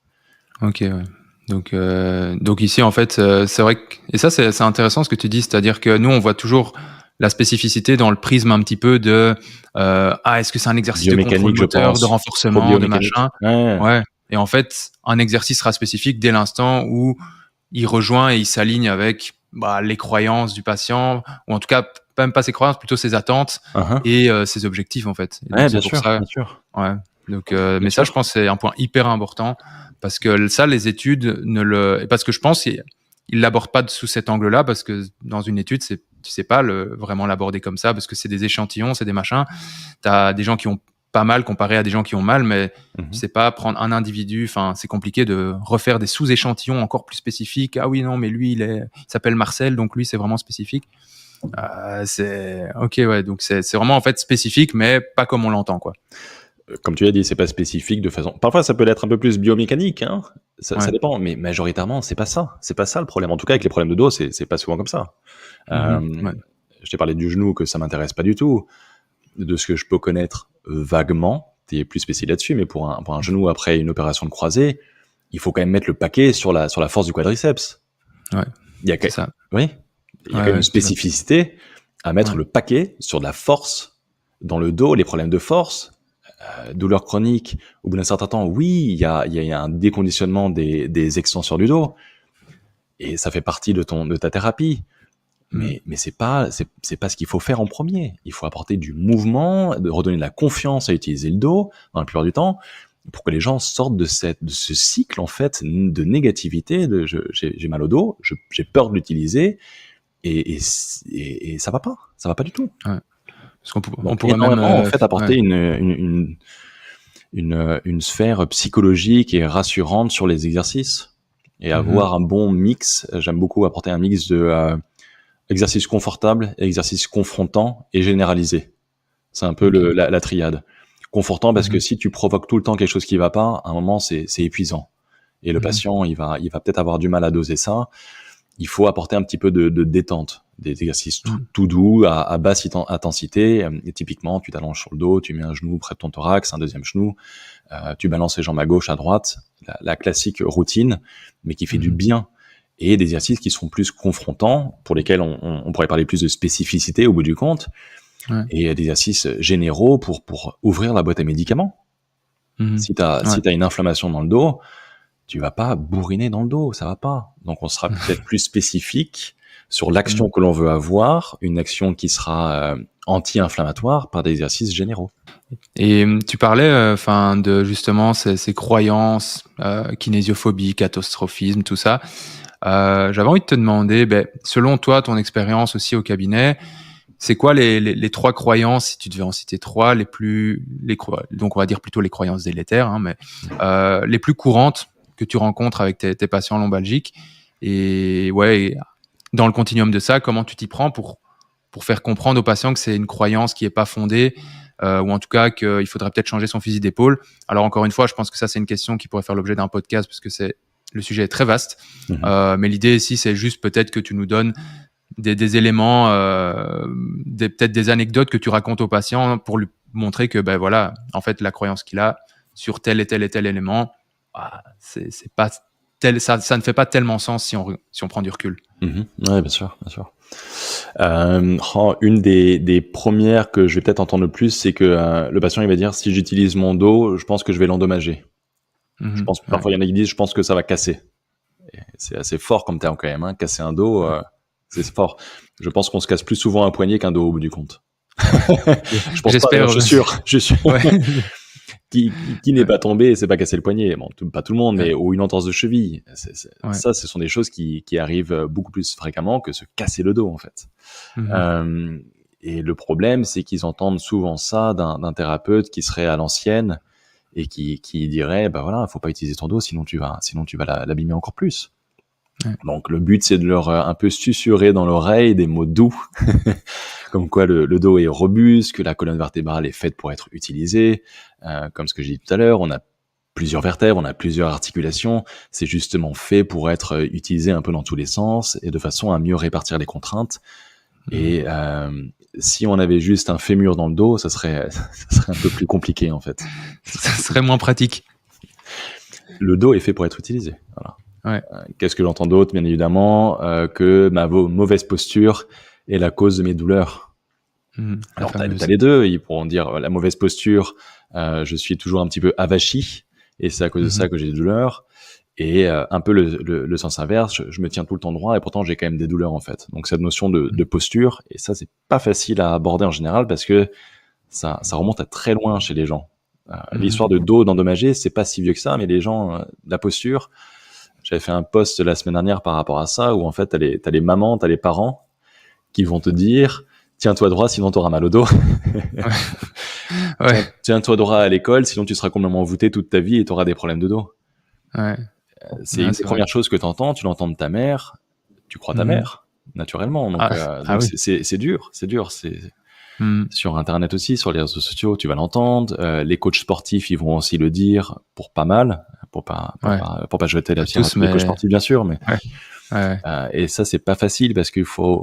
Ok, ouais. Donc ici, en fait, c'est vrai que... Et ça, c'est intéressant ce que tu dis, c'est-à-dire que nous, on voit toujours la spécificité dans le prisme un petit peu de est-ce que c'est un exercice de contrôle Biomécanique, je moteur, de pense. Trop renforcement, de biomécanique. machin. Ouais. Ouais. Et en fait, un exercice sera spécifique dès l'instant où il rejoint et il s'aligne avec les croyances du patient, ou en tout cas, même pas ses croyances, plutôt ses attentes Uh-huh. et ses objectifs, en fait. Et donc, Ouais, c'est pour ça. bien sûr, Ouais. Donc, bien mais ça, je sûr. pense, c'est un point hyper important parce que ça, les études ne le, et parce que je pense qu'ils l'abordent pas sous cet angle-là parce que dans une étude, tu sais pas vraiment l'aborder comme ça parce que c'est des échantillons, c'est des machins. T'as des gens qui ont pas mal comparé à des gens qui ont mal, mais tu Mhm. sais pas prendre un individu. Enfin, c'est compliqué de refaire des sous-échantillons encore plus spécifiques. Ah oui, non, mais lui, il s'appelle Marcel, donc lui, c'est vraiment spécifique. C'est ok, ouais. Donc c'est vraiment en fait spécifique, mais pas comme on l'entend, quoi. Comme tu l'as dit, c'est pas spécifique de façon. Parfois, ça peut l'être un peu plus biomécanique, hein. Ça Ouais. dépend, mais majoritairement, c'est pas ça. C'est pas ça le problème. En tout cas, avec les problèmes de dos, c'est pas souvent comme ça. Ouais. Je t'ai parlé du genou, que ça m'intéresse pas du tout. De ce que je peux connaître vaguement, t'es plus spécialisé là-dessus, mais pour un genou après une opération de croisée, il faut quand même mettre le paquet sur la force du quadriceps. Ouais, Il y a c'est ça. Oui, il y a quand même une spécificité à mettre le paquet sur de la force dans le dos, les problèmes de force, douleurs chroniques. Au bout d'un certain temps, oui, il y a un déconditionnement des extenseurs du dos, et ça fait partie de ta thérapie. Mais c'est pas ce qu'il faut faire en premier. Il faut apporter du mouvement, de redonner de la confiance à utiliser le dos dans la plupart du temps, pour que les gens sortent de ce cycle en fait de négativité, j'ai mal au dos, j'ai peur de l'utiliser, et ça va pas du tout. Ouais. Parce qu'on Donc, pourrait même en fait apporter une sphère psychologique et rassurante sur les exercices, et avoir un bon mix. J'aime beaucoup apporter un mix de exercices confortables, exercices confrontants et généralisés. C'est un peu la triade. Confortant parce que si tu provoques tout le temps quelque chose qui va pas, à un moment c'est épuisant. Et le patient, il va peut-être avoir du mal à doser ça. Il faut apporter un petit peu de détente, des exercices tout doux, à basse intensité. Et typiquement, tu t'allonges sur le dos, tu mets un genou près de ton thorax, un deuxième genou, tu balances les jambes à gauche, à droite, la classique routine, mais qui fait du bien. Et des exercices qui sont plus confrontants, pour lesquels on pourrait parler plus de spécificité au bout du compte, et des exercices généraux pour ouvrir la boîte à médicaments. Si t'as une inflammation dans le dos, tu vas pas bourriner dans le dos, ça va pas. Donc on sera peut-être plus spécifique sur l'action que l'on veut avoir, une action qui sera anti-inflammatoire par des exercices généraux. Et tu parlais de justement ces croyances, kinésiophobie, catastrophisme, tout ça. J'avais envie de te demander, selon toi, ton expérience aussi au cabinet, c'est quoi les trois croyances, si tu devais en citer trois, donc on va dire plutôt les croyances délétères, mais les plus courantes que tu rencontres avec tes patients lombalgiques, et dans le continuum de ça, comment tu t'y prends pour faire comprendre aux patients que c'est une croyance qui est pas fondée, ou en tout cas qu'il faudrait peut-être changer son fusil d'épaule. Alors encore une fois, je pense que ça c'est une question qui pourrait faire l'objet d'un podcast, parce que le sujet est très vaste, mais l'idée ici c'est juste peut-être que tu nous donnes des éléments, peut-être des anecdotes que tu racontes aux patients pour lui montrer que en fait la croyance qu'il a sur tel et tel et tel élément, c'est pas ça ne fait pas tellement sens si on prend du recul. Ouais, bien sûr. Une des premières que je vais peut-être entendre le plus, c'est que le patient il va dire, si j'utilise mon dos, je pense que je vais l'endommager. Je pense que parfois il y en a qui disent, je pense que ça va casser. Et c'est assez fort comme terme quand même, casser un dos, c'est fort. Je pense qu'on se casse plus souvent un poignet qu'un dos au bout du compte. Je pense J'espère. Pas, je suis sûr. Qui n'est pas tombé et s'est pas cassé le poignet, bon, pas tout le monde, mais ou une entorse de cheville. Ça, ce sont des choses qui arrivent beaucoup plus fréquemment que se casser le dos en fait. Et le problème, c'est qu'ils entendent souvent ça d'un thérapeute qui serait à l'ancienne et qui dirait, faut pas utiliser ton dos, sinon tu vas l'abîmer encore plus. Donc le but, c'est de leur un peu susurrer dans l'oreille des mots doux, comme quoi le dos est robuste, que la colonne vertébrale est faite pour être utilisée, comme ce que j'ai dit tout à l'heure, on a plusieurs vertèbres, on a plusieurs articulations, c'est justement fait pour être utilisé un peu dans tous les sens et de façon à mieux répartir les contraintes. Et si on avait juste un fémur dans le dos, ça serait un peu plus compliqué en fait. Ça serait moins pratique. Le dos est fait pour être utilisé, voilà. Qu'est-ce que j'entends d'autre? Bien évidemment, que ma mauvaise posture est la cause de mes douleurs. Alors, t'as les deux. Ils pourront dire la mauvaise posture, je suis toujours un petit peu avachi, et c'est à cause de ça que j'ai des douleurs. Et un peu le sens inverse, je me tiens tout le temps droit, et pourtant j'ai quand même des douleurs en fait. Donc cette notion de posture, et ça c'est pas facile à aborder en général, parce que ça remonte à très loin chez les gens. L'histoire de dos d'endommager, c'est pas si vieux que ça, mais les gens, la posture. J'avais fait un post la semaine dernière par rapport à ça, où en fait, t'as les mamans, t'as les parents qui vont te dire, tiens-toi droit, sinon t'auras mal au dos. Tiens-toi droit à l'école, sinon tu seras complètement voûté toute ta vie et t'auras des problèmes de dos. C'est une des premières choses que t'entends, tu l'entends de ta mère, tu crois ta mère, naturellement. Donc, donc c'est dur. Sur Internet aussi, sur les réseaux sociaux, tu vas l'entendre. Les coachs sportifs, ils vont aussi le dire pour pas mal, pour pas jeter la pierre à tous les coachs sportifs, bien sûr, mais et ça c'est pas facile parce qu'il faut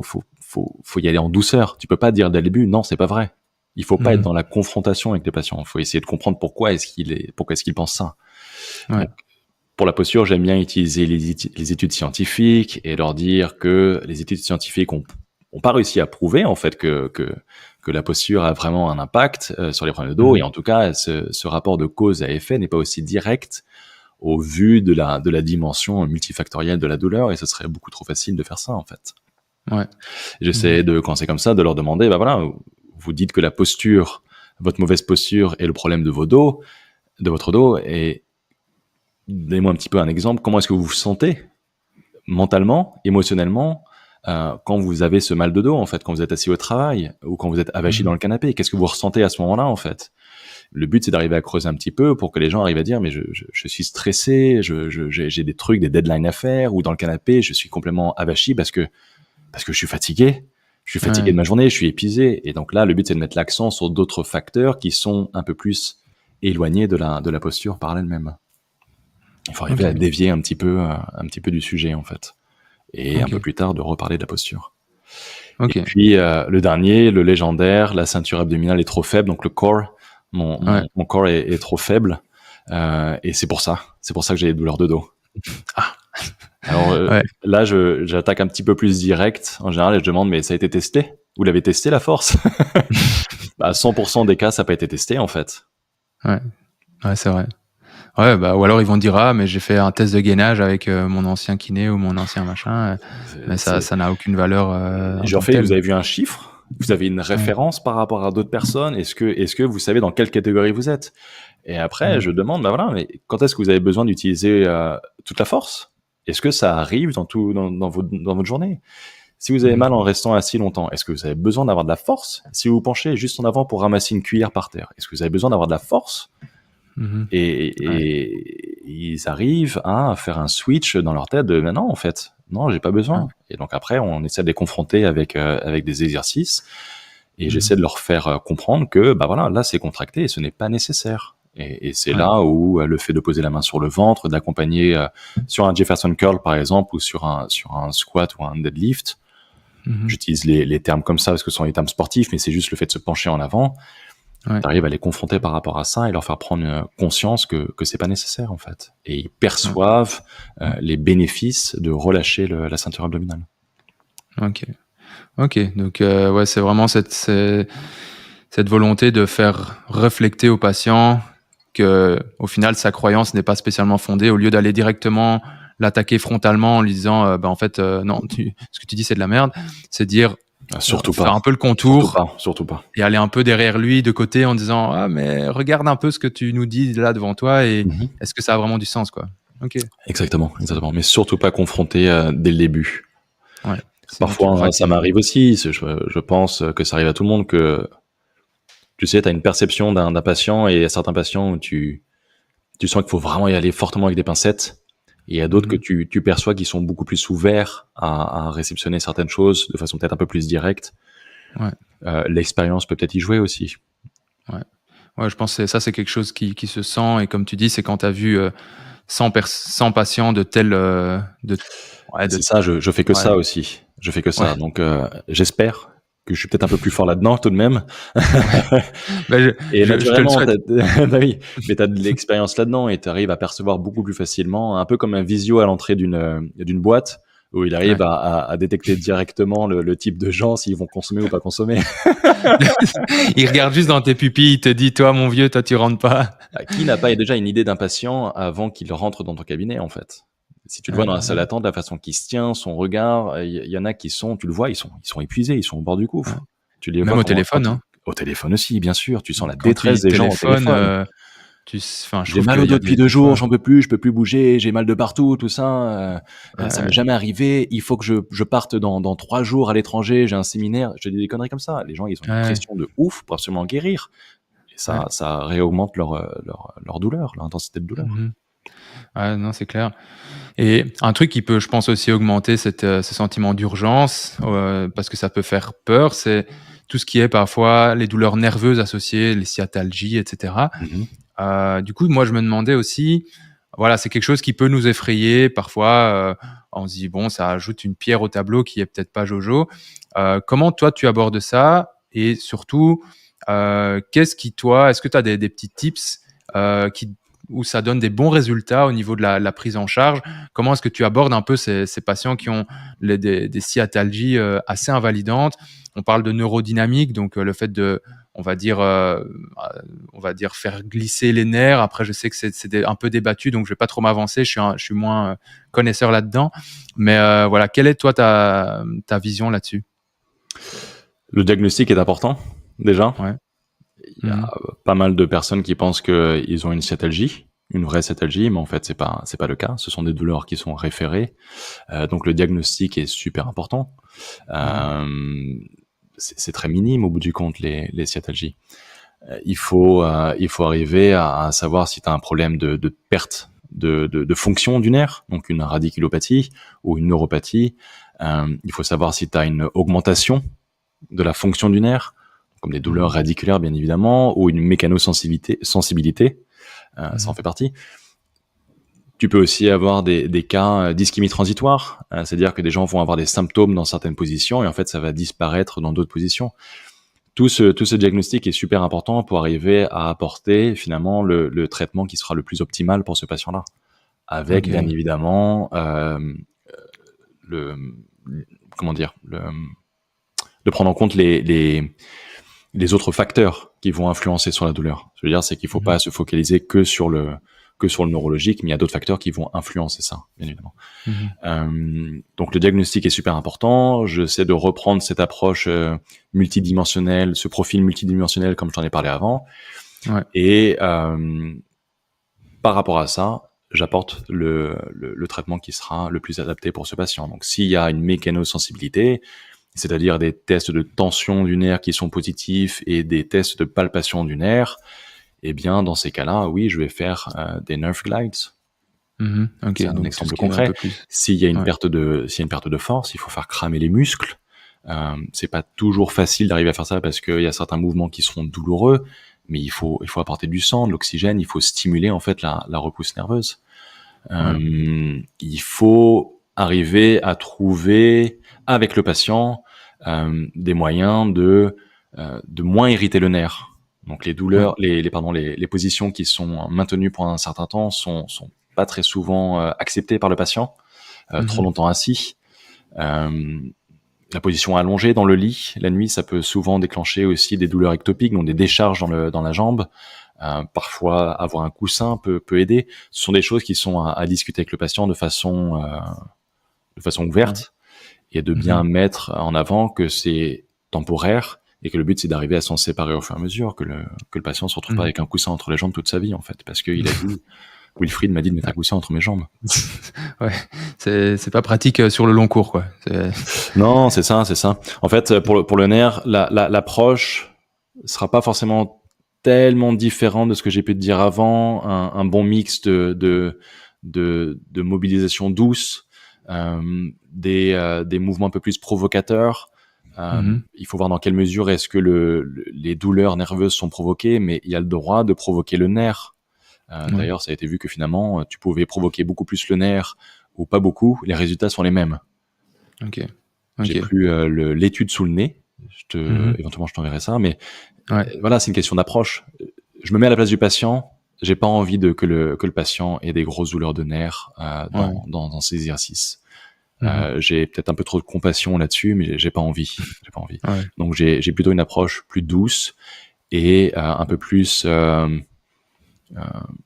y aller en douceur. Tu peux pas dire dès le début non, c'est pas vrai. Il faut pas être dans la confrontation avec les patients. Il faut essayer de comprendre pourquoi est-ce qu'il pense ça. Ouais. Donc, pour la posture, j'aime bien utiliser les études scientifiques et leur dire que les études scientifiques ont pas réussi à prouver en fait que la posture a vraiment un impact sur les problèmes de dos, et en tout cas ce rapport de cause à effet n'est pas aussi direct au vu de la dimension multifactorielle de la douleur, et ce serait beaucoup trop facile de faire ça en fait. Ouais. J'essaie de, quand c'est comme ça, de leur demander, bah voilà, vous dites que la posture, votre mauvaise posture est le problème de votre dos, et donnez-moi un petit peu un exemple. Comment est-ce que vous vous sentez mentalement, émotionnellement, quand vous avez ce mal de dos, en fait, quand vous êtes assis au travail ou quand vous êtes avachi dans le canapé? Qu'est-ce que vous ressentez à ce moment-là, en fait? Le but, c'est d'arriver à creuser un petit peu pour que les gens arrivent à dire, mais je suis stressé, j'ai des trucs, des deadlines à faire, ou dans le canapé, je suis complètement avachi parce que je suis fatigué. Je suis fatigué de ma journée, je suis épuisé. Et donc là, le but, c'est de mettre l'accent sur d'autres facteurs qui sont un peu plus éloignés de la posture par elle-même. Il faut arriver à dévier un petit peu du sujet, en fait. Et un peu plus tard, de reparler de la posture. Et puis, le dernier, le légendaire, la ceinture abdominale est trop faible, donc le core, mon corps est trop faible. Et c'est pour ça que j'ai des douleurs de dos. Alors là, j'attaque un petit peu plus direct. En général, je demande, mais ça a été testé? Vous l'avez testé, la force? 100% des cas, ça n'a pas été testé, en fait. Ouais, c'est vrai. Ouais, ou alors ils vont dire, mais j'ai fait un test de gainage avec mon ancien kiné ou mon ancien machin, mais ça n'a aucune valeur. Genre vous avez vu un chiffre? Vous avez une référence par rapport à d'autres personnes? Est-ce que vous savez dans quelle catégorie vous êtes? Et après, je demande, mais quand est-ce que vous avez besoin d'utiliser toute la force? Est-ce que ça arrive dans votre journée? Si vous avez mal en restant assis longtemps, est-ce que vous avez besoin d'avoir de la force? Si vous vous penchez juste en avant pour ramasser une cuillère par terre, est-ce que vous avez besoin d'avoir de la force? Et ils arrivent à faire un switch dans leur tête de non, en fait, non, j'ai pas besoin. Et donc après, on essaie de les confronter avec des exercices, et j'essaie de leur faire comprendre que là c'est contracté et ce n'est pas nécessaire. Et c'est là où le fait de poser la main sur le ventre, d'accompagner sur un Jefferson curl par exemple, ou sur un squat ou un deadlift. J'utilise les termes comme ça parce que ce sont les termes sportifs, mais c'est juste le fait de se pencher en avant. T'arrives à les confronter par rapport à ça et leur faire prendre conscience que c'est pas nécessaire en fait. Et ils perçoivent les bénéfices de relâcher la ceinture abdominale. Ok. Donc c'est vraiment cette volonté de faire réfléchir au patient que au final sa croyance n'est pas spécialement fondée, au lieu d'aller directement l'attaquer frontalement en lui disant en fait non, ce que tu dis c'est de la merde, c'est dire surtout faire pas. un peu le contour, Surtout pas. Et aller un peu derrière lui de côté en disant mais regarde un peu ce que tu nous dis là devant toi, et est-ce que ça a vraiment du sens, quoi. Exactement. Mais surtout pas confronter dès le début. Parfois ça m'arrive aussi, je pense que ça arrive à tout le monde, que tu sais, t'as une perception d'un patient, et il y a certains patients où tu sens qu'il faut vraiment y aller fortement avec des pincettes. Et il y a d'autres que tu perçois qui sont beaucoup plus ouverts à réceptionner certaines choses de façon peut-être un peu plus directe. L'expérience peut peut-être y jouer aussi. Je pense que ça, c'est quelque chose qui se sent. Et comme tu dis, c'est quand tu as vu 100 patients de tel... C'est ça, je fais que ça aussi. Je fais que ça. Donc, j'espère que je suis peut-être un peu plus fort là-dedans tout de même. Et naturellement, mais t'as de l'expérience là-dedans et t'arrives à percevoir beaucoup plus facilement, un peu comme un visio à l'entrée d'une boîte, où il arrive à détecter directement le type de gens, s'ils vont consommer ou pas consommer. Il regarde juste dans tes pupilles, il te dit, toi mon vieux, toi tu rentres pas. Qui n'a pas déjà une idée d'un patient avant qu'il rentre dans ton cabinet, en fait? Si tu le vois dans la salle d'attente, la façon qu'il se tient, son regard, il y en a qui sont, tu le vois, ils sont épuisés, ils sont au bord du gouffre. Tu les vois même au téléphone. Au téléphone aussi, bien sûr. Tu sens la détresse des gens au téléphone. J'ai mal au dos depuis 2 jours, j'en peux plus, je peux plus bouger, j'ai mal de partout, tout ça. Ça m'est jamais arrivé. Il faut que je parte dans 3 jours à l'étranger, j'ai un séminaire. Je dis des conneries comme ça. Les gens, ils ont une pression de ouf pour absolument guérir. Et ça réaugmente leur douleur, leur intensité de douleur. Non, c'est clair. Et un truc qui peut, je pense, aussi augmenter ce sentiment d'urgence, parce que ça peut faire peur, c'est tout ce qui est parfois les douleurs nerveuses associées, les sciatalgies, etc. Du coup, moi, je me demandais aussi, c'est quelque chose qui peut nous effrayer. Parfois, on se dit, bon, ça ajoute une pierre au tableau qui est peut-être pas Jojo. Comment toi, tu abordes ça? et surtout, qu'est-ce qui, toi, est-ce que tu as des petits tips où ça donne des bons résultats au niveau de la prise en charge? Comment est-ce que tu abordes un peu ces patients qui ont des sciatalgies assez invalidantes? On parle de neurodynamique, donc le fait de, on va dire faire glisser les nerfs. Après, je sais que c'est un peu débattu, donc je vais pas trop m'avancer. Je suis moins connaisseur là-dedans. Mais voilà, quelle est toi ta vision là-dessus? Le diagnostic est important, déjà. Ouais. Il y a pas mal de personnes qui pensent qu'ils ont une sciatalgie, une vraie sciatalgie, mais en fait, c'est pas le cas. Ce sont des douleurs qui sont référées. Donc, le diagnostic est super important. C'est très minime au bout du compte, les sciatalgies. Il faut arriver à savoir si tu as un problème de perte de fonction du nerf, donc une radiculopathie ou une neuropathie. Il faut savoir si tu as une augmentation de la fonction du nerf, comme des douleurs radiculaires bien évidemment, ou une mécanosensibilité, ça en fait partie. Tu peux aussi avoir des cas d'ischémie transitoire, c'est-à-dire que des gens vont avoir des symptômes dans certaines positions et en fait ça va disparaître dans d'autres positions. Tout ce diagnostic est super important pour arriver à apporter finalement le traitement qui sera le plus optimal pour ce patient-là, avec bien évidemment de prendre en compte les autres facteurs qui vont influencer sur la douleur. Je veux dire, c'est qu'il faut pas se focaliser que sur le neurologique, mais il y a d'autres facteurs qui vont influencer ça, bien évidemment. Donc le diagnostic est super important. J'essaie de reprendre cette approche multidimensionnelle, ce profil multidimensionnel comme je t'en ai parlé avant. Ouais. Et par rapport à ça, j'apporte le traitement qui sera le plus adapté pour ce patient. Donc s'il y a une mécanosensibilité, c'est-à-dire des tests de tension du nerf qui sont positifs et des tests de palpation du nerf, eh bien, dans ces cas-là, oui, je vais faire des nerve glides. Okay, c'est un exemple concret. S'il y a une perte de force, il faut faire cramer les muscles. C'est pas toujours facile d'arriver à faire ça parce qu'il y a certains mouvements qui seront douloureux, mais il faut apporter du sang, de l'oxygène, il faut stimuler en fait la repousse nerveuse. Il faut arriver à trouver avec le patient des moyens de moins irriter le nerf. Donc les douleurs, les positions qui sont maintenues pendant un certain temps sont pas très souvent acceptées par le patient. Trop longtemps assis. La position allongée dans le lit, la nuit, ça peut souvent déclencher aussi des douleurs ectopiques, donc des décharges dans la jambe. Parfois, avoir un coussin peut aider. Ce sont des choses qui sont à discuter avec le patient de façon ouverte et de bien mettre en avant que c'est temporaire et que le but c'est d'arriver à s'en séparer au fur et à mesure, que le patient se retrouve pas avec un coussin entre les jambes toute sa vie en fait, parce qu'il a dit Wilfried m'a dit de mettre un coussin entre mes jambes. Ouais, c'est pas pratique sur le long cours quoi. Non, c'est ça. En fait, pour le nerf, l'approche sera pas forcément tellement différente de ce que j'ai pu te dire avant. Un bon mix de mobilisation douce, des mouvements un peu plus provocateurs. Il faut voir dans quelle mesure est-ce que les douleurs nerveuses sont provoquées, mais il y a le droit de provoquer le nerf. D'ailleurs, ça a été vu que finalement, tu pouvais provoquer beaucoup plus le nerf ou pas beaucoup, les résultats sont les mêmes. Okay. J'ai plus l'étude sous le nez. Éventuellement, je t'enverrai ça, mais voilà, c'est une question d'approche. Je me mets à la place du patient. J'ai pas envie que le patient ait des grosses douleurs de nerfs dans ses exercices. J'ai peut-être un peu trop de compassion là-dessus, mais j'ai pas envie. Donc j'ai plutôt une approche plus douce et un peu plus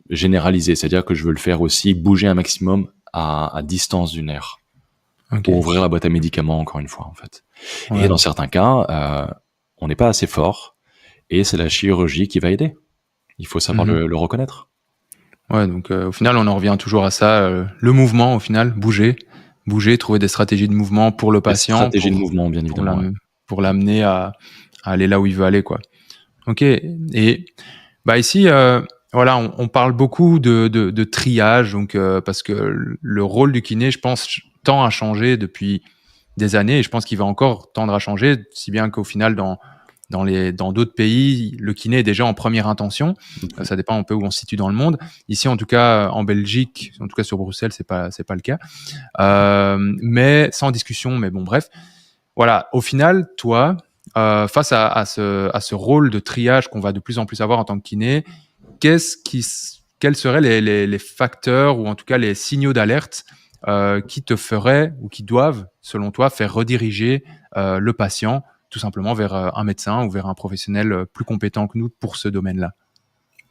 généralisée, c'est-à-dire que je veux le faire aussi bouger un maximum à distance du nerf. Pour ouvrir la boîte à médicaments encore une fois en fait. Et dans certains cas, on n'est pas assez fort et c'est la chirurgie qui va aider. Il faut savoir le reconnaître. Ouais, donc au final on en revient toujours à ça, le mouvement au final, bouger, trouver des stratégies de mouvement pour le patient. Des stratégies de mouvement bien évidemment. Pour l'amener à aller là où il veut aller quoi. Ok, et bah ici voilà, on parle beaucoup de triage, donc parce que le rôle du kiné, je pense, tend à changer depuis des années, et je pense qu'il va encore tendre à changer, si bien qu'au final, dans d'autres pays, le kiné est déjà en première intention. Ça dépend un peu où on se situe dans le monde. Ici, en tout cas, en Belgique, en tout cas sur Bruxelles, c'est pas le cas. Mais sans discussion, mais bon, bref. Voilà, au final, toi, face à ce rôle de triage qu'on va de plus en plus avoir en tant que kiné, quels seraient les facteurs ou en tout cas les signaux d'alerte qui te feraient ou qui doivent, selon toi, faire rediriger le patient tout simplement vers un médecin ou vers un professionnel plus compétent que nous pour ce domaine-là?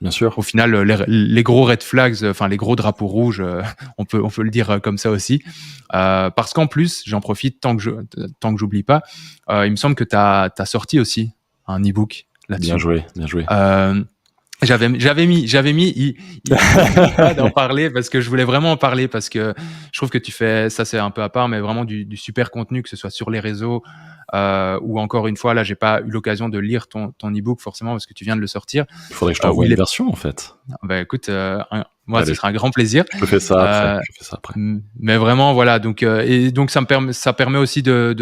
Bien sûr. Au final, les gros red flags, enfin les gros drapeaux rouges, on peut le dire comme ça aussi. Parce qu'en plus, j'en profite tant que j'oublie pas, il me semble que tu as sorti aussi un e-book là-dessus. Bien joué, bien joué. J'avais mis d'en parler parce que je voulais vraiment en parler parce que je trouve que tu fais, ça c'est un peu à part, mais vraiment du super contenu, que ce soit sur les réseaux ou encore une fois, là j'ai pas eu l'occasion de lire ton e-book forcément parce que tu viens de le sortir. Il faudrait que je t'envoie une version en fait. Bah écoute, moi allez, ce sera un grand plaisir. Je fais ça après. Mais vraiment voilà, donc ça permet aussi de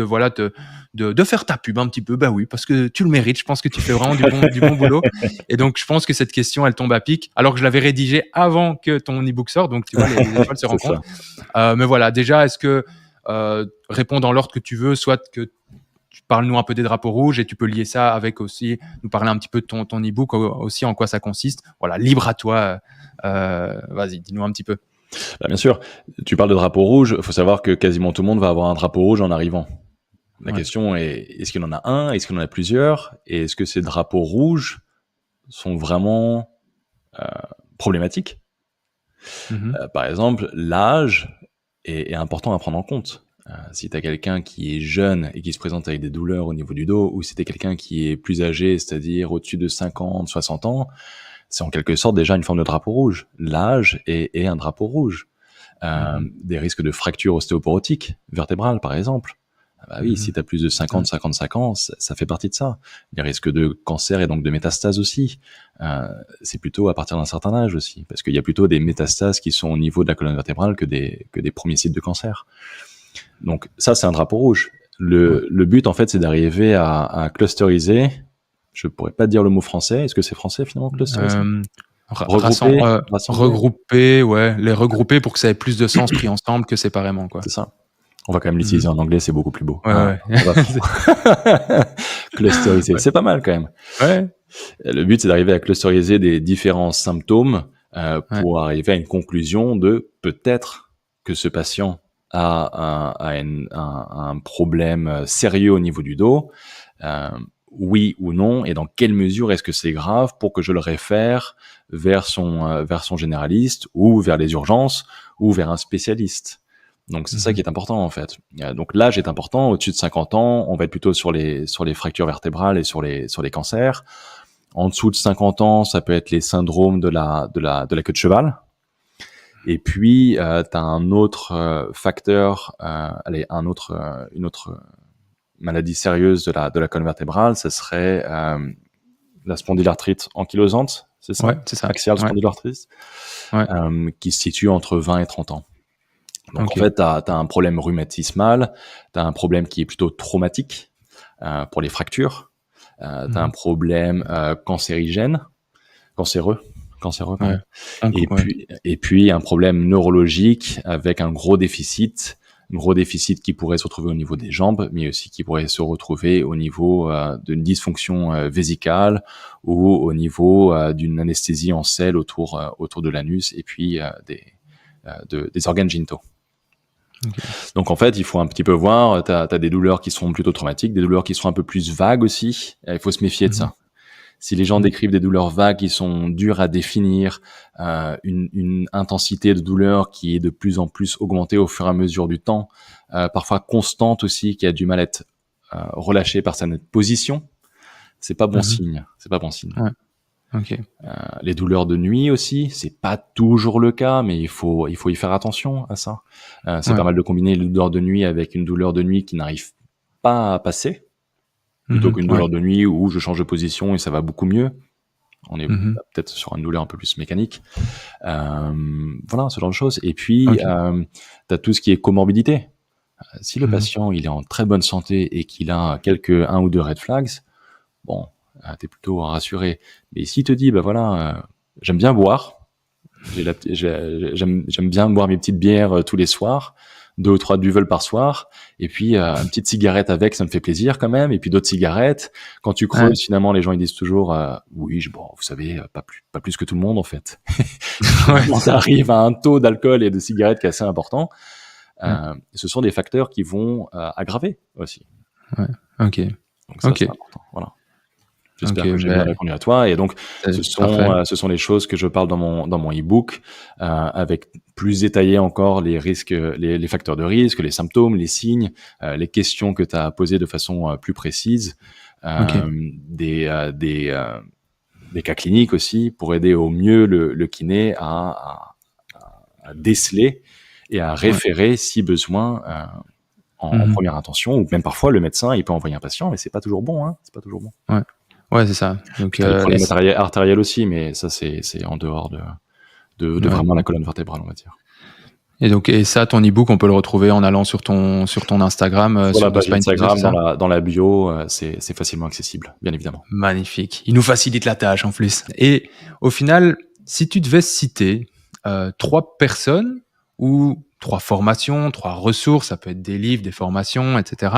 faire ta pub un petit peu, bah oui, parce que tu le mérites. Je pense que tu fais vraiment du bon boulot. Et donc, je pense que cette question, elle tombe à pic, alors que je l'avais rédigée avant que ton e-book sorte. Donc, tu vois, les étoiles se rencontrent. Mais voilà, déjà, est-ce que réponds dans l'ordre que tu veux, soit que tu parles-nous un peu des drapeaux rouges et tu peux lier ça avec aussi, nous parler un petit peu de ton e-book aussi, en quoi ça consiste. Voilà, libre à toi. Vas-y, dis-nous un petit peu. Bah, bien sûr, tu parles de drapeau rouge. Il faut savoir que quasiment tout le monde va avoir un drapeau rouge en arrivant. La question est, est-ce qu'il en a un? Est-ce qu'il en a plusieurs? Et est-ce que ces drapeaux rouges sont vraiment problématiques? Par exemple, l'âge est important à prendre en compte. Si tu as quelqu'un qui est jeune et qui se présente avec des douleurs au niveau du dos, ou si tu es quelqu'un qui est plus âgé, c'est-à-dire au-dessus de 50, 60 ans, c'est en quelque sorte déjà une forme de drapeau rouge. L'âge est un drapeau rouge. Des risques de fractures ostéoporotiques, vertébrales par exemple. Bah oui, si tu as plus de 50, 55 ans, ça fait partie de ça. Les risques de cancer et donc de métastases aussi. C'est plutôt à partir d'un certain âge aussi, parce qu'il y a plutôt des métastases qui sont au niveau de la colonne vertébrale que des premiers sites de cancer. Donc ça, c'est un drapeau rouge. Le but, en fait, c'est d'arriver à clusteriser. Je pourrais pas dire le mot français. Est-ce que c'est français finalement, clusteriser? Regrouper, ouais, les regrouper pour que ça ait plus de sens pris ensemble que séparément, quoi. C'est ça. On va quand même l'utiliser en anglais, c'est beaucoup plus beau. Ouais. Clusteriser, c'est pas mal quand même. Ouais. Le but, c'est d'arriver à clusteriser des différents symptômes pour arriver à une conclusion de peut-être que ce patient a un problème sérieux au niveau du dos. Oui ou non, et dans quelle mesure est-ce que c'est grave pour que je le réfère vers son généraliste ou vers les urgences ou vers un spécialiste. Donc c'est ça qui est important en fait. Donc l'âge est important. Au-dessus de 50 ans, on va être plutôt sur les fractures vertébrales et sur les cancers. En dessous de 50 ans, ça peut être les syndromes de la queue de cheval. Et puis t'as un autre facteur, une autre maladie sérieuse de la colonne vertébrale, ça serait la spondylarthrite ankylosante, c'est ça? Ouais, c'est ça. Axial spondylarthrite, qui se situe entre 20 et 30 ans. Donc en fait, t'as un problème rhumatismal, t'as un problème qui est plutôt traumatique pour les fractures, t'as un problème cancéreux, pardon. Et puis un problème neurologique avec un gros déficit qui pourrait se retrouver au niveau des jambes, mais aussi qui pourrait se retrouver au niveau d'une dysfonction vésicale ou au niveau d'une anesthésie en selle autour de l'anus et puis des organes génitaux. Donc en fait, il faut un petit peu voir, t'as des douleurs qui sont plutôt traumatiques, des douleurs qui sont un peu plus vagues aussi, il faut se méfier de ça. Si les gens décrivent des douleurs vagues qui sont dures à définir, une intensité de douleur qui est de plus en plus augmentée au fur et à mesure du temps, parfois constante aussi, qui a du mal à être relâchée par sa position, c'est pas bon signe. C'est pas bon signe. Ouais. Okay. Les douleurs de nuit aussi, c'est pas toujours le cas, mais il faut y faire attention à ça. C'est pas mal de combiner les douleurs de nuit avec une douleur de nuit qui n'arrive pas à passer, plutôt qu'une douleur de nuit où je change de position et ça va beaucoup mieux. On est peut-être sur une douleur un peu plus mécanique. Voilà, ce genre de choses. Et puis, t'as tout ce qui est comorbidité. Si le patient il est en très bonne santé et qu'il a un ou deux red flags, bon, t'es plutôt rassuré. Mais s'il te dit, j'aime bien boire, j'aime bien boire mes petites bières tous les soirs, 2 ou 3 Duvel par soir, et puis une petite cigarette avec, ça me fait plaisir quand même, et puis d'autres cigarettes. Quand tu creuses, finalement, les gens ils disent toujours oui, bon, vous savez, pas plus que tout le monde en fait. Ouais, Ça arrive à un taux d'alcool et de cigarettes qui est assez important. ouais, Ce sont des facteurs qui vont aggraver aussi. ouais. Ok, Donc ça, ok, c'est important. Voilà. J'espère ok, que j'ai bien répondu à toi. Et donc, c'est parfait. ce sont les choses que je parle dans mon e-book, avec plus détaillé encore les risques, les facteurs de risque, les symptômes, les signes, les questions que tu as posées de façon plus précise, Ok. des cas cliniques aussi pour aider au mieux le kiné à déceler et à référer si besoin en Mhm. première intention, ou même parfois le médecin il peut envoyer un patient, mais c'est pas toujours bon, hein, c'est pas toujours bon. Ouais, ouais, c'est ça. Donc, Puis t'as les problèmes artériels aussi, mais ça c'est en dehors de ouais. vraiment la colonne vertébrale, on va dire. Et ça, ton e-book, on peut le retrouver en allant sur ton Instagram, Sur la sur The page Spine Physio, c'est Instagram, ça? dans la bio, c'est facilement accessible, bien évidemment. Magnifique. Il nous facilite la tâche en plus. Et au final, si tu devais citer 3 personnes ou 3 formations, 3 ressources, ça peut être des livres, des formations, etc.,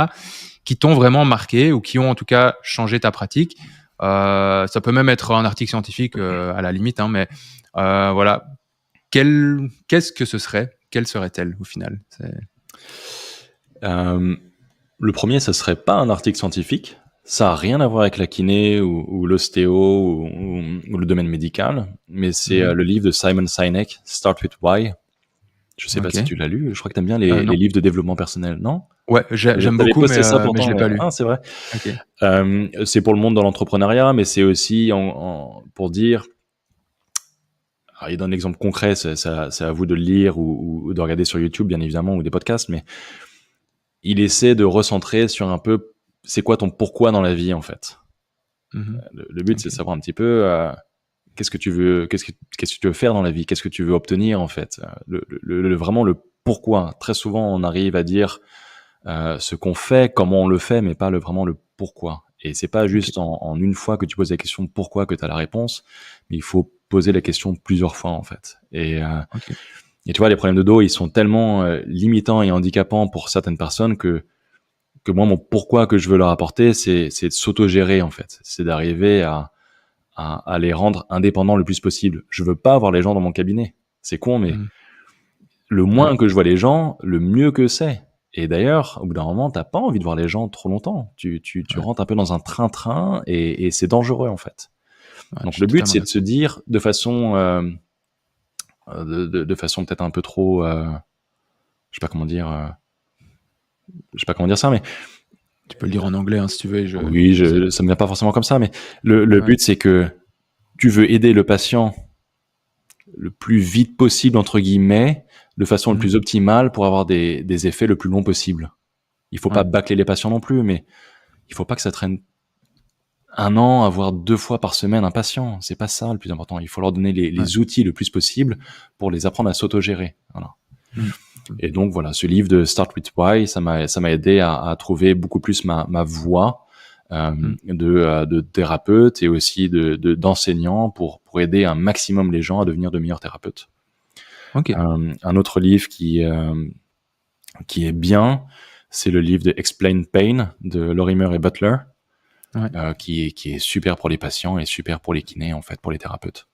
qui t'ont vraiment marqué ou qui ont en tout cas changé ta pratique. Ça peut même être un article scientifique à la limite, hein, mais voilà. Qu'est-ce que ce serait? Quelle serait-elle au final? Le premier, ce serait pas un article scientifique. Ça a rien à voir avec la kiné ou l'ostéo ou le domaine médical, mais c'est le livre de Simon Sinek, Start with Why. Je sais pas Ok. si tu l'as lu. Je crois que t'aimes bien Non. les livres de développement personnel, non? Ouais, j'aime T'avais beaucoup, posté ça mais je pourtant. l'ai pas lu. Ah, c'est vrai. Ok. C'est pour le monde dans l'entrepreneuriat, mais c'est aussi pour dire. Alors, il donne l'exemple concret, c'est à vous de le lire ou de regarder sur YouTube, bien évidemment, ou des podcasts, mais il essaie de recentrer sur un peu c'est quoi ton pourquoi dans la vie, en fait. Mhm. Le but, c'est de Ok. savoir un petit peu qu'est-ce que tu veux faire dans la vie, qu'est-ce que tu veux obtenir, en fait. Vraiment le pourquoi. Très souvent, on arrive à dire ce qu'on fait, comment on le fait, mais pas vraiment le pourquoi. Et c'est pas Ok. juste en une fois que tu poses la question pourquoi que tu as la réponse, mais il faut poser la question plusieurs fois, en fait. Ok. Et tu vois, les problèmes de dos, ils sont tellement limitants et handicapants pour certaines personnes que moi, mon pourquoi que je veux leur apporter, c'est de s'autogérer, en fait. C'est d'arriver à les rendre indépendants le plus possible. Je veux pas avoir les gens dans mon cabinet. C'est con, mais Mhm. le Ouais. moins que je vois les gens, le mieux que c'est. Et d'ailleurs, au bout d'un moment, t'as pas envie de voir les gens trop longtemps. Tu Ouais. rentres un peu dans un train-train et c'est dangereux, en fait. Ouais, je Donc suis le but, totalement c'est de se d'accord. dire de façon, de façon peut-être un peu trop, je sais pas comment dire, je sais pas comment dire ça, mais Tu peux le dire en anglais hein, si tu veux. oui, ça me vient pas forcément comme ça, mais le Ouais. but, c'est que tu veux aider le patient le plus vite possible, entre guillemets, de façon le Mhm. plus optimale pour avoir des effets le plus long possible. Il faut pas Ouais. bâcler les patients non plus, mais il faut pas que ça traîne 1 an à voir 2 fois par semaine un patient. C'est pas ça le plus important. Il faut leur donner Ouais. les outils le plus possible pour les apprendre à s'autogérer. Voilà. Mhm. Et donc voilà, ce livre de Start with Why, ça m'a aidé à trouver beaucoup plus ma voie Mhm. de thérapeute et aussi d'enseignant pour aider un maximum les gens à devenir de meilleurs thérapeutes. Ok. Un autre livre qui est bien, c'est le livre de Explain Pain de Lorimer et Butler, Ouais. qui est super pour les patients et super pour les kinés, en fait, pour les thérapeutes.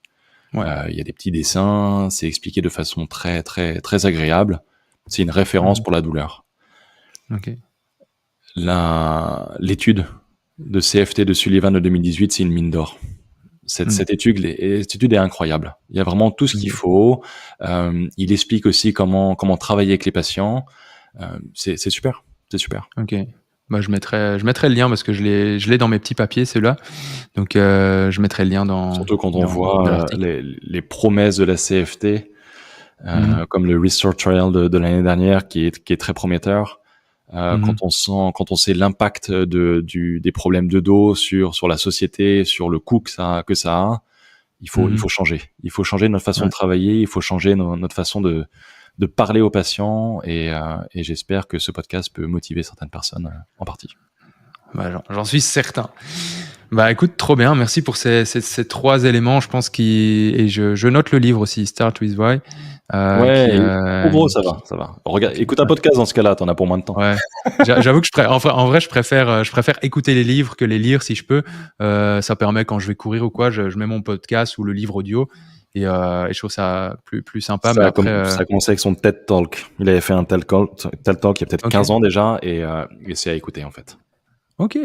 Ouais. Il y a des petits dessins, c'est expliqué de façon très, très, très agréable. C'est une référence Mhm. pour la douleur. Ok. L'étude de CFT de Sullivan de 2018, c'est une mine d'or. Mhm. Cette étude est incroyable. Il y a vraiment tout ce qu'il Ok. faut. Il explique aussi comment travailler avec les patients. C'est super, c'est super. Ok. Bah, je mettrai le lien parce que je l'ai dans mes petits papiers, celui-là. Donc, je mettrai le lien Surtout quand on de voit l'article. les promesses de la CFT, Mhm. comme le Restore Trial de l'année dernière, qui est très prometteur. Mhm. Quand on sait l'impact des problèmes de dos sur la société, sur le coût que ça a, il Mhm. faut changer. Il faut changer notre façon Ouais. de travailler, il faut changer notre façon de parler aux patients et j'espère que ce podcast peut motiver certaines personnes en partie. Bah, j'en suis certain. Bah écoute, trop bien. Merci pour ces trois éléments. Je pense et je note le livre aussi, Start with Why, Ouais, trop gros, ça va, ça va. Regarde, écoute un podcast dans ce cas-là, t'en as pour moins de temps. ouais. J'avoue que en vrai, je préfère écouter les livres que les lire si je peux. Ça permet quand je vais courir ou quoi, je mets mon podcast ou le livre audio et je trouve ça plus sympa. Mais après, Ça a commencé avec son TED Talk. Il avait fait un TED Talk il y a peut-être ok. 15 ans déjà et c'est à écouter en fait. Ok.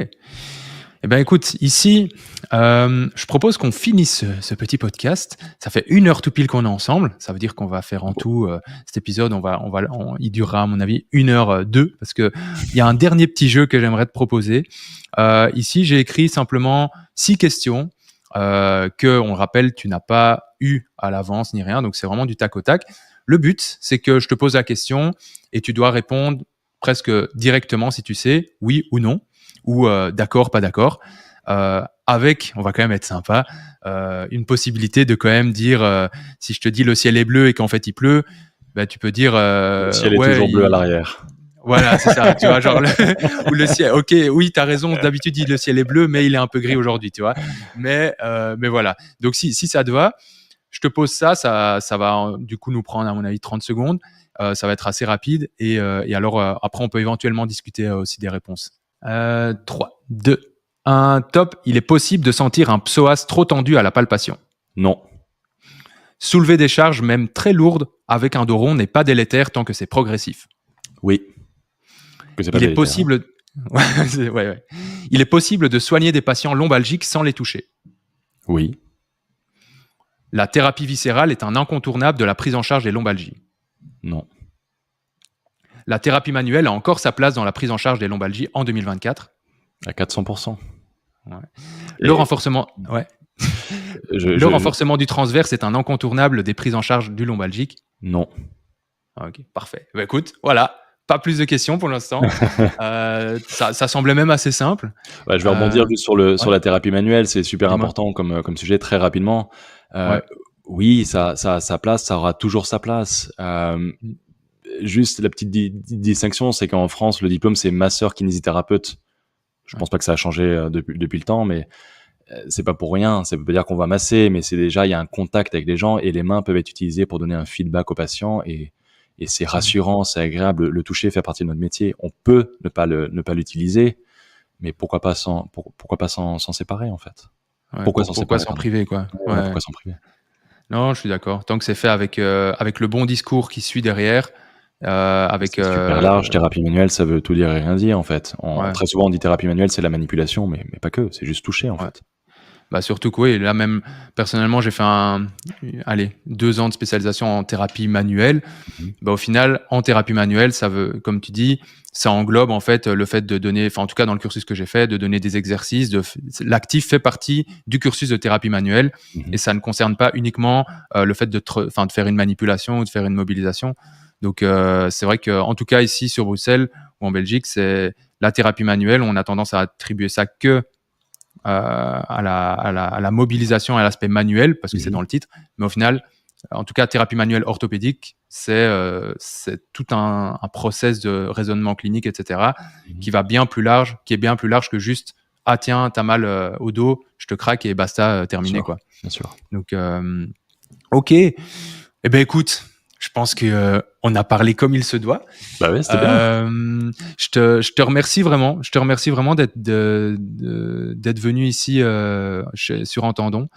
Eh ben écoute, ici, je propose qu'on finisse ce petit podcast. Ça fait 1 heure tout pile qu'on est ensemble. Ça veut dire qu'on va faire en tout cet épisode. Il durera à mon avis 1h02 parce que il y a un dernier petit jeu que j'aimerais te proposer. Ici, j'ai écrit simplement 6 questions que, on le rappelle, tu n'as pas eu à l'avance ni rien. Donc c'est vraiment du tac au tac. Le but, c'est que je te pose la question et tu dois répondre presque directement si tu sais, oui ou non, ou d'accord, pas d'accord, avec, on va quand même être sympa, une possibilité de quand même dire, si je te dis le ciel est bleu et qu'en fait il pleut, bah, tu peux dire Le ciel est ouais, toujours bleu à l'arrière. voilà, c'est ça, tu vois, genre ou le ciel. Ok, oui, t'as raison. D'habitude, le ciel est bleu, mais il est un peu gris aujourd'hui, tu vois. Mais voilà. Donc si ça te va, je te pose ça va du coup nous prendre à mon avis 30 secondes. Ça va être assez rapide et alors après on peut éventuellement discuter aussi des réponses. 3, 2, 1, top. Il est possible de sentir un psoas trop tendu à la palpation. Non. Soulever des charges même très lourdes avec un dos rond n'est pas délétère tant que c'est progressif. Oui. Que c'est pas Il est délétère, hein. possible. Ouais. Il est possible de soigner des patients lombalgiques sans les toucher. Oui. La thérapie viscérale est un incontournable de la prise en charge des lombalgies. Non. La thérapie manuelle a encore sa place dans la prise en charge des lombalgies en 2024. À 400%. Ouais. Et Le renforcement, ouais. Le renforcement du transverse est un incontournable des prises en charge du lombalgique. Non. Ok, parfait. Bah, écoute, voilà. Pas plus de questions pour l'instant. Ça semblait même assez simple. Ouais, je vais rebondir juste sur la thérapie manuelle. C'est super Dis-moi. important comme sujet, très rapidement. Ouais. Oui, ça a sa place, ça aura toujours sa place. Juste la petite distinction, c'est qu'en France, le diplôme, c'est masseur kinésithérapeute. Je pense pas que ça a changé depuis le temps, mais c'est pas pour rien. Ça veut pas dire qu'on va masser, mais c'est déjà, il y a un contact avec les gens et les mains peuvent être utilisées pour donner un feedback aux patients et c'est rassurant, c'est agréable. Le toucher fait partie de notre métier. On peut ne pas l'utiliser, mais pourquoi pas s'en séparer, en fait? Ouais, Pourquoi s'en priver, quoi. Ouais, pourquoi s'en priver? Non, je suis d'accord. Tant que c'est fait avec le bon discours qui suit derrière, avec C'est super large. Thérapie manuelle, ça veut tout dire et rien dire, en fait. Très souvent, on dit thérapie manuelle, c'est la manipulation, mais pas que. C'est juste toucher, en fait. Bah surtout que oui, là même personnellement j'ai fait 2 ans de spécialisation en thérapie manuelle. Bah au final en thérapie manuelle ça veut, comme tu dis, ça englobe en fait le fait de donner, enfin en tout cas dans le cursus que j'ai fait, de donner des exercices. L'actif fait partie du cursus de thérapie manuelle et ça ne concerne pas uniquement le fait de faire une manipulation ou de faire une mobilisation. Donc c'est vrai que en tout cas ici sur Bruxelles ou en Belgique, c'est la thérapie manuelle, on a tendance à attribuer ça que à la mobilisation et à l'aspect manuel, parce que c'est dans le titre. Mais au final, en tout cas, thérapie manuelle orthopédique, c'est tout un process de raisonnement clinique, etc., qui est bien plus large que juste « Ah tiens, t'as mal au dos, je te craque et basta, terminé. » quoi. Bien sûr. Donc, ok. Eh ben écoute, je pense qu'on a parlé comme il se doit. Bah ouais, c'était bien. Je te remercie vraiment. Je te remercie vraiment d'être venu ici sur Entendons.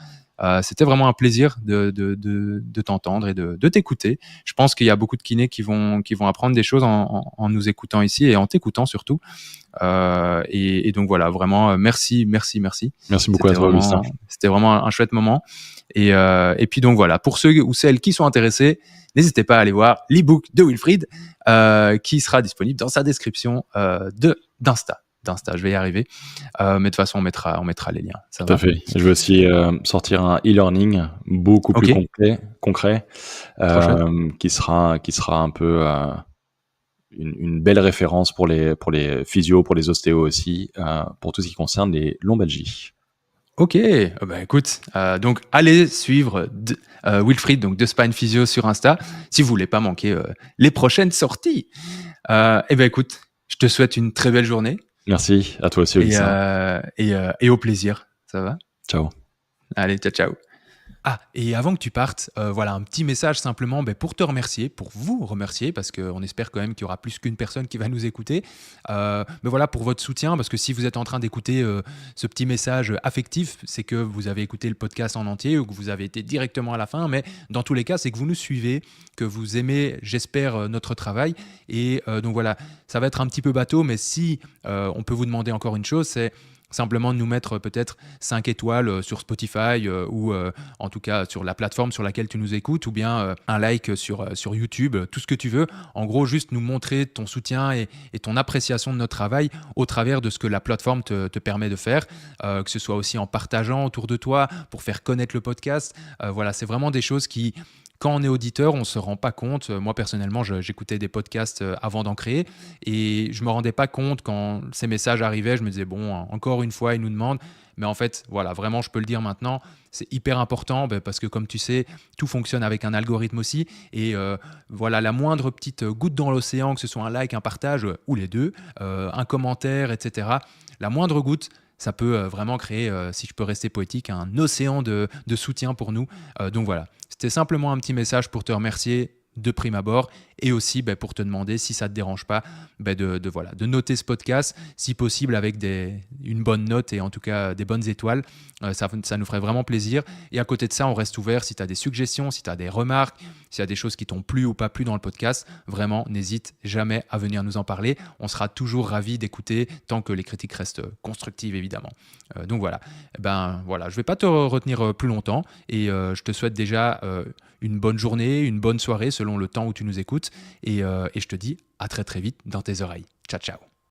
C'était vraiment un plaisir de t'entendre et de t'écouter. Je pense qu'il y a beaucoup de kinés qui vont apprendre des choses en nous écoutant ici et en t'écoutant surtout. Et donc voilà, vraiment merci. Merci beaucoup à toi, Augustin. C'était vraiment un chouette moment. Et puis donc voilà, pour ceux ou celles qui sont intéressés, n'hésitez pas à aller voir l'e-book de Wilfried qui sera disponible dans sa description d'Insta, je vais y arriver. Mais de toute façon, on mettra les liens. Ça Tout à fait. Je vais aussi sortir un e-learning beaucoup plus concret qui sera un peu une belle référence pour les physios, pour les ostéos aussi, pour tout ce qui concerne les lombalgies. Ok, bah écoute, donc allez suivre Wilfried, donc de Spine Physio sur Insta, si vous voulez pas manquer les prochaines sorties. Et ben écoute, je te souhaite une très belle journée. Merci à toi aussi, Augustin. Et au plaisir. Ça va? Ciao. Allez, ciao, ciao. Ah, et avant que tu partes, voilà un petit message simplement pour te remercier, pour vous remercier, parce qu'on espère quand même qu'il y aura plus qu'une personne qui va nous écouter. Mais voilà, pour votre soutien, parce que si vous êtes en train d'écouter ce petit message affectif, c'est que vous avez écouté le podcast en entier ou que vous avez été directement à la fin. Mais dans tous les cas, c'est que vous nous suivez, que vous aimez, j'espère, notre travail. Et donc voilà, ça va être un petit peu bateau, mais si on peut vous demander encore une chose, c'est simplement de nous mettre peut-être 5 étoiles sur Spotify ou en tout cas sur la plateforme sur laquelle tu nous écoutes, ou bien un like sur YouTube, tout ce que tu veux. En gros, juste nous montrer ton soutien et ton appréciation de notre travail au travers de ce que la plateforme te permet de faire, que ce soit aussi en partageant autour de toi pour faire connaître le podcast. Voilà, c'est vraiment des choses qui... Quand on est auditeur, on ne se rend pas compte. Moi, personnellement, j'écoutais des podcasts avant d'en créer et je ne me rendais pas compte quand ces messages arrivaient. Je me disais, bon, encore une fois, ils nous demandent. Mais en fait, voilà, vraiment, je peux le dire maintenant, c'est hyper important parce que, comme tu sais, tout fonctionne avec un algorithme aussi. Et voilà, la moindre petite goutte dans l'océan, que ce soit un like, un partage ou les deux, un commentaire, etc., la moindre goutte, ça peut vraiment créer, si je peux rester poétique, un océan de soutien pour nous. Donc voilà, c'était simplement un petit message pour te remercier de prime abord et aussi pour te demander si ça ne te dérange pas de noter ce podcast, si possible avec une bonne note et en tout cas des bonnes étoiles. Ça nous ferait vraiment plaisir. Et à côté de ça, on reste ouvert si tu as des suggestions, si tu as des remarques, s'il y a des choses qui t'ont plu ou pas plu dans le podcast. Vraiment, n'hésite jamais à venir nous en parler. On sera toujours ravis d'écouter tant que les critiques restent constructives, évidemment. Donc voilà. Je ne vais pas te retenir plus longtemps et je te souhaite déjà une bonne journée, une bonne soirée selon le temps où tu nous écoutes et je te dis à très très vite dans tes oreilles. Ciao, ciao.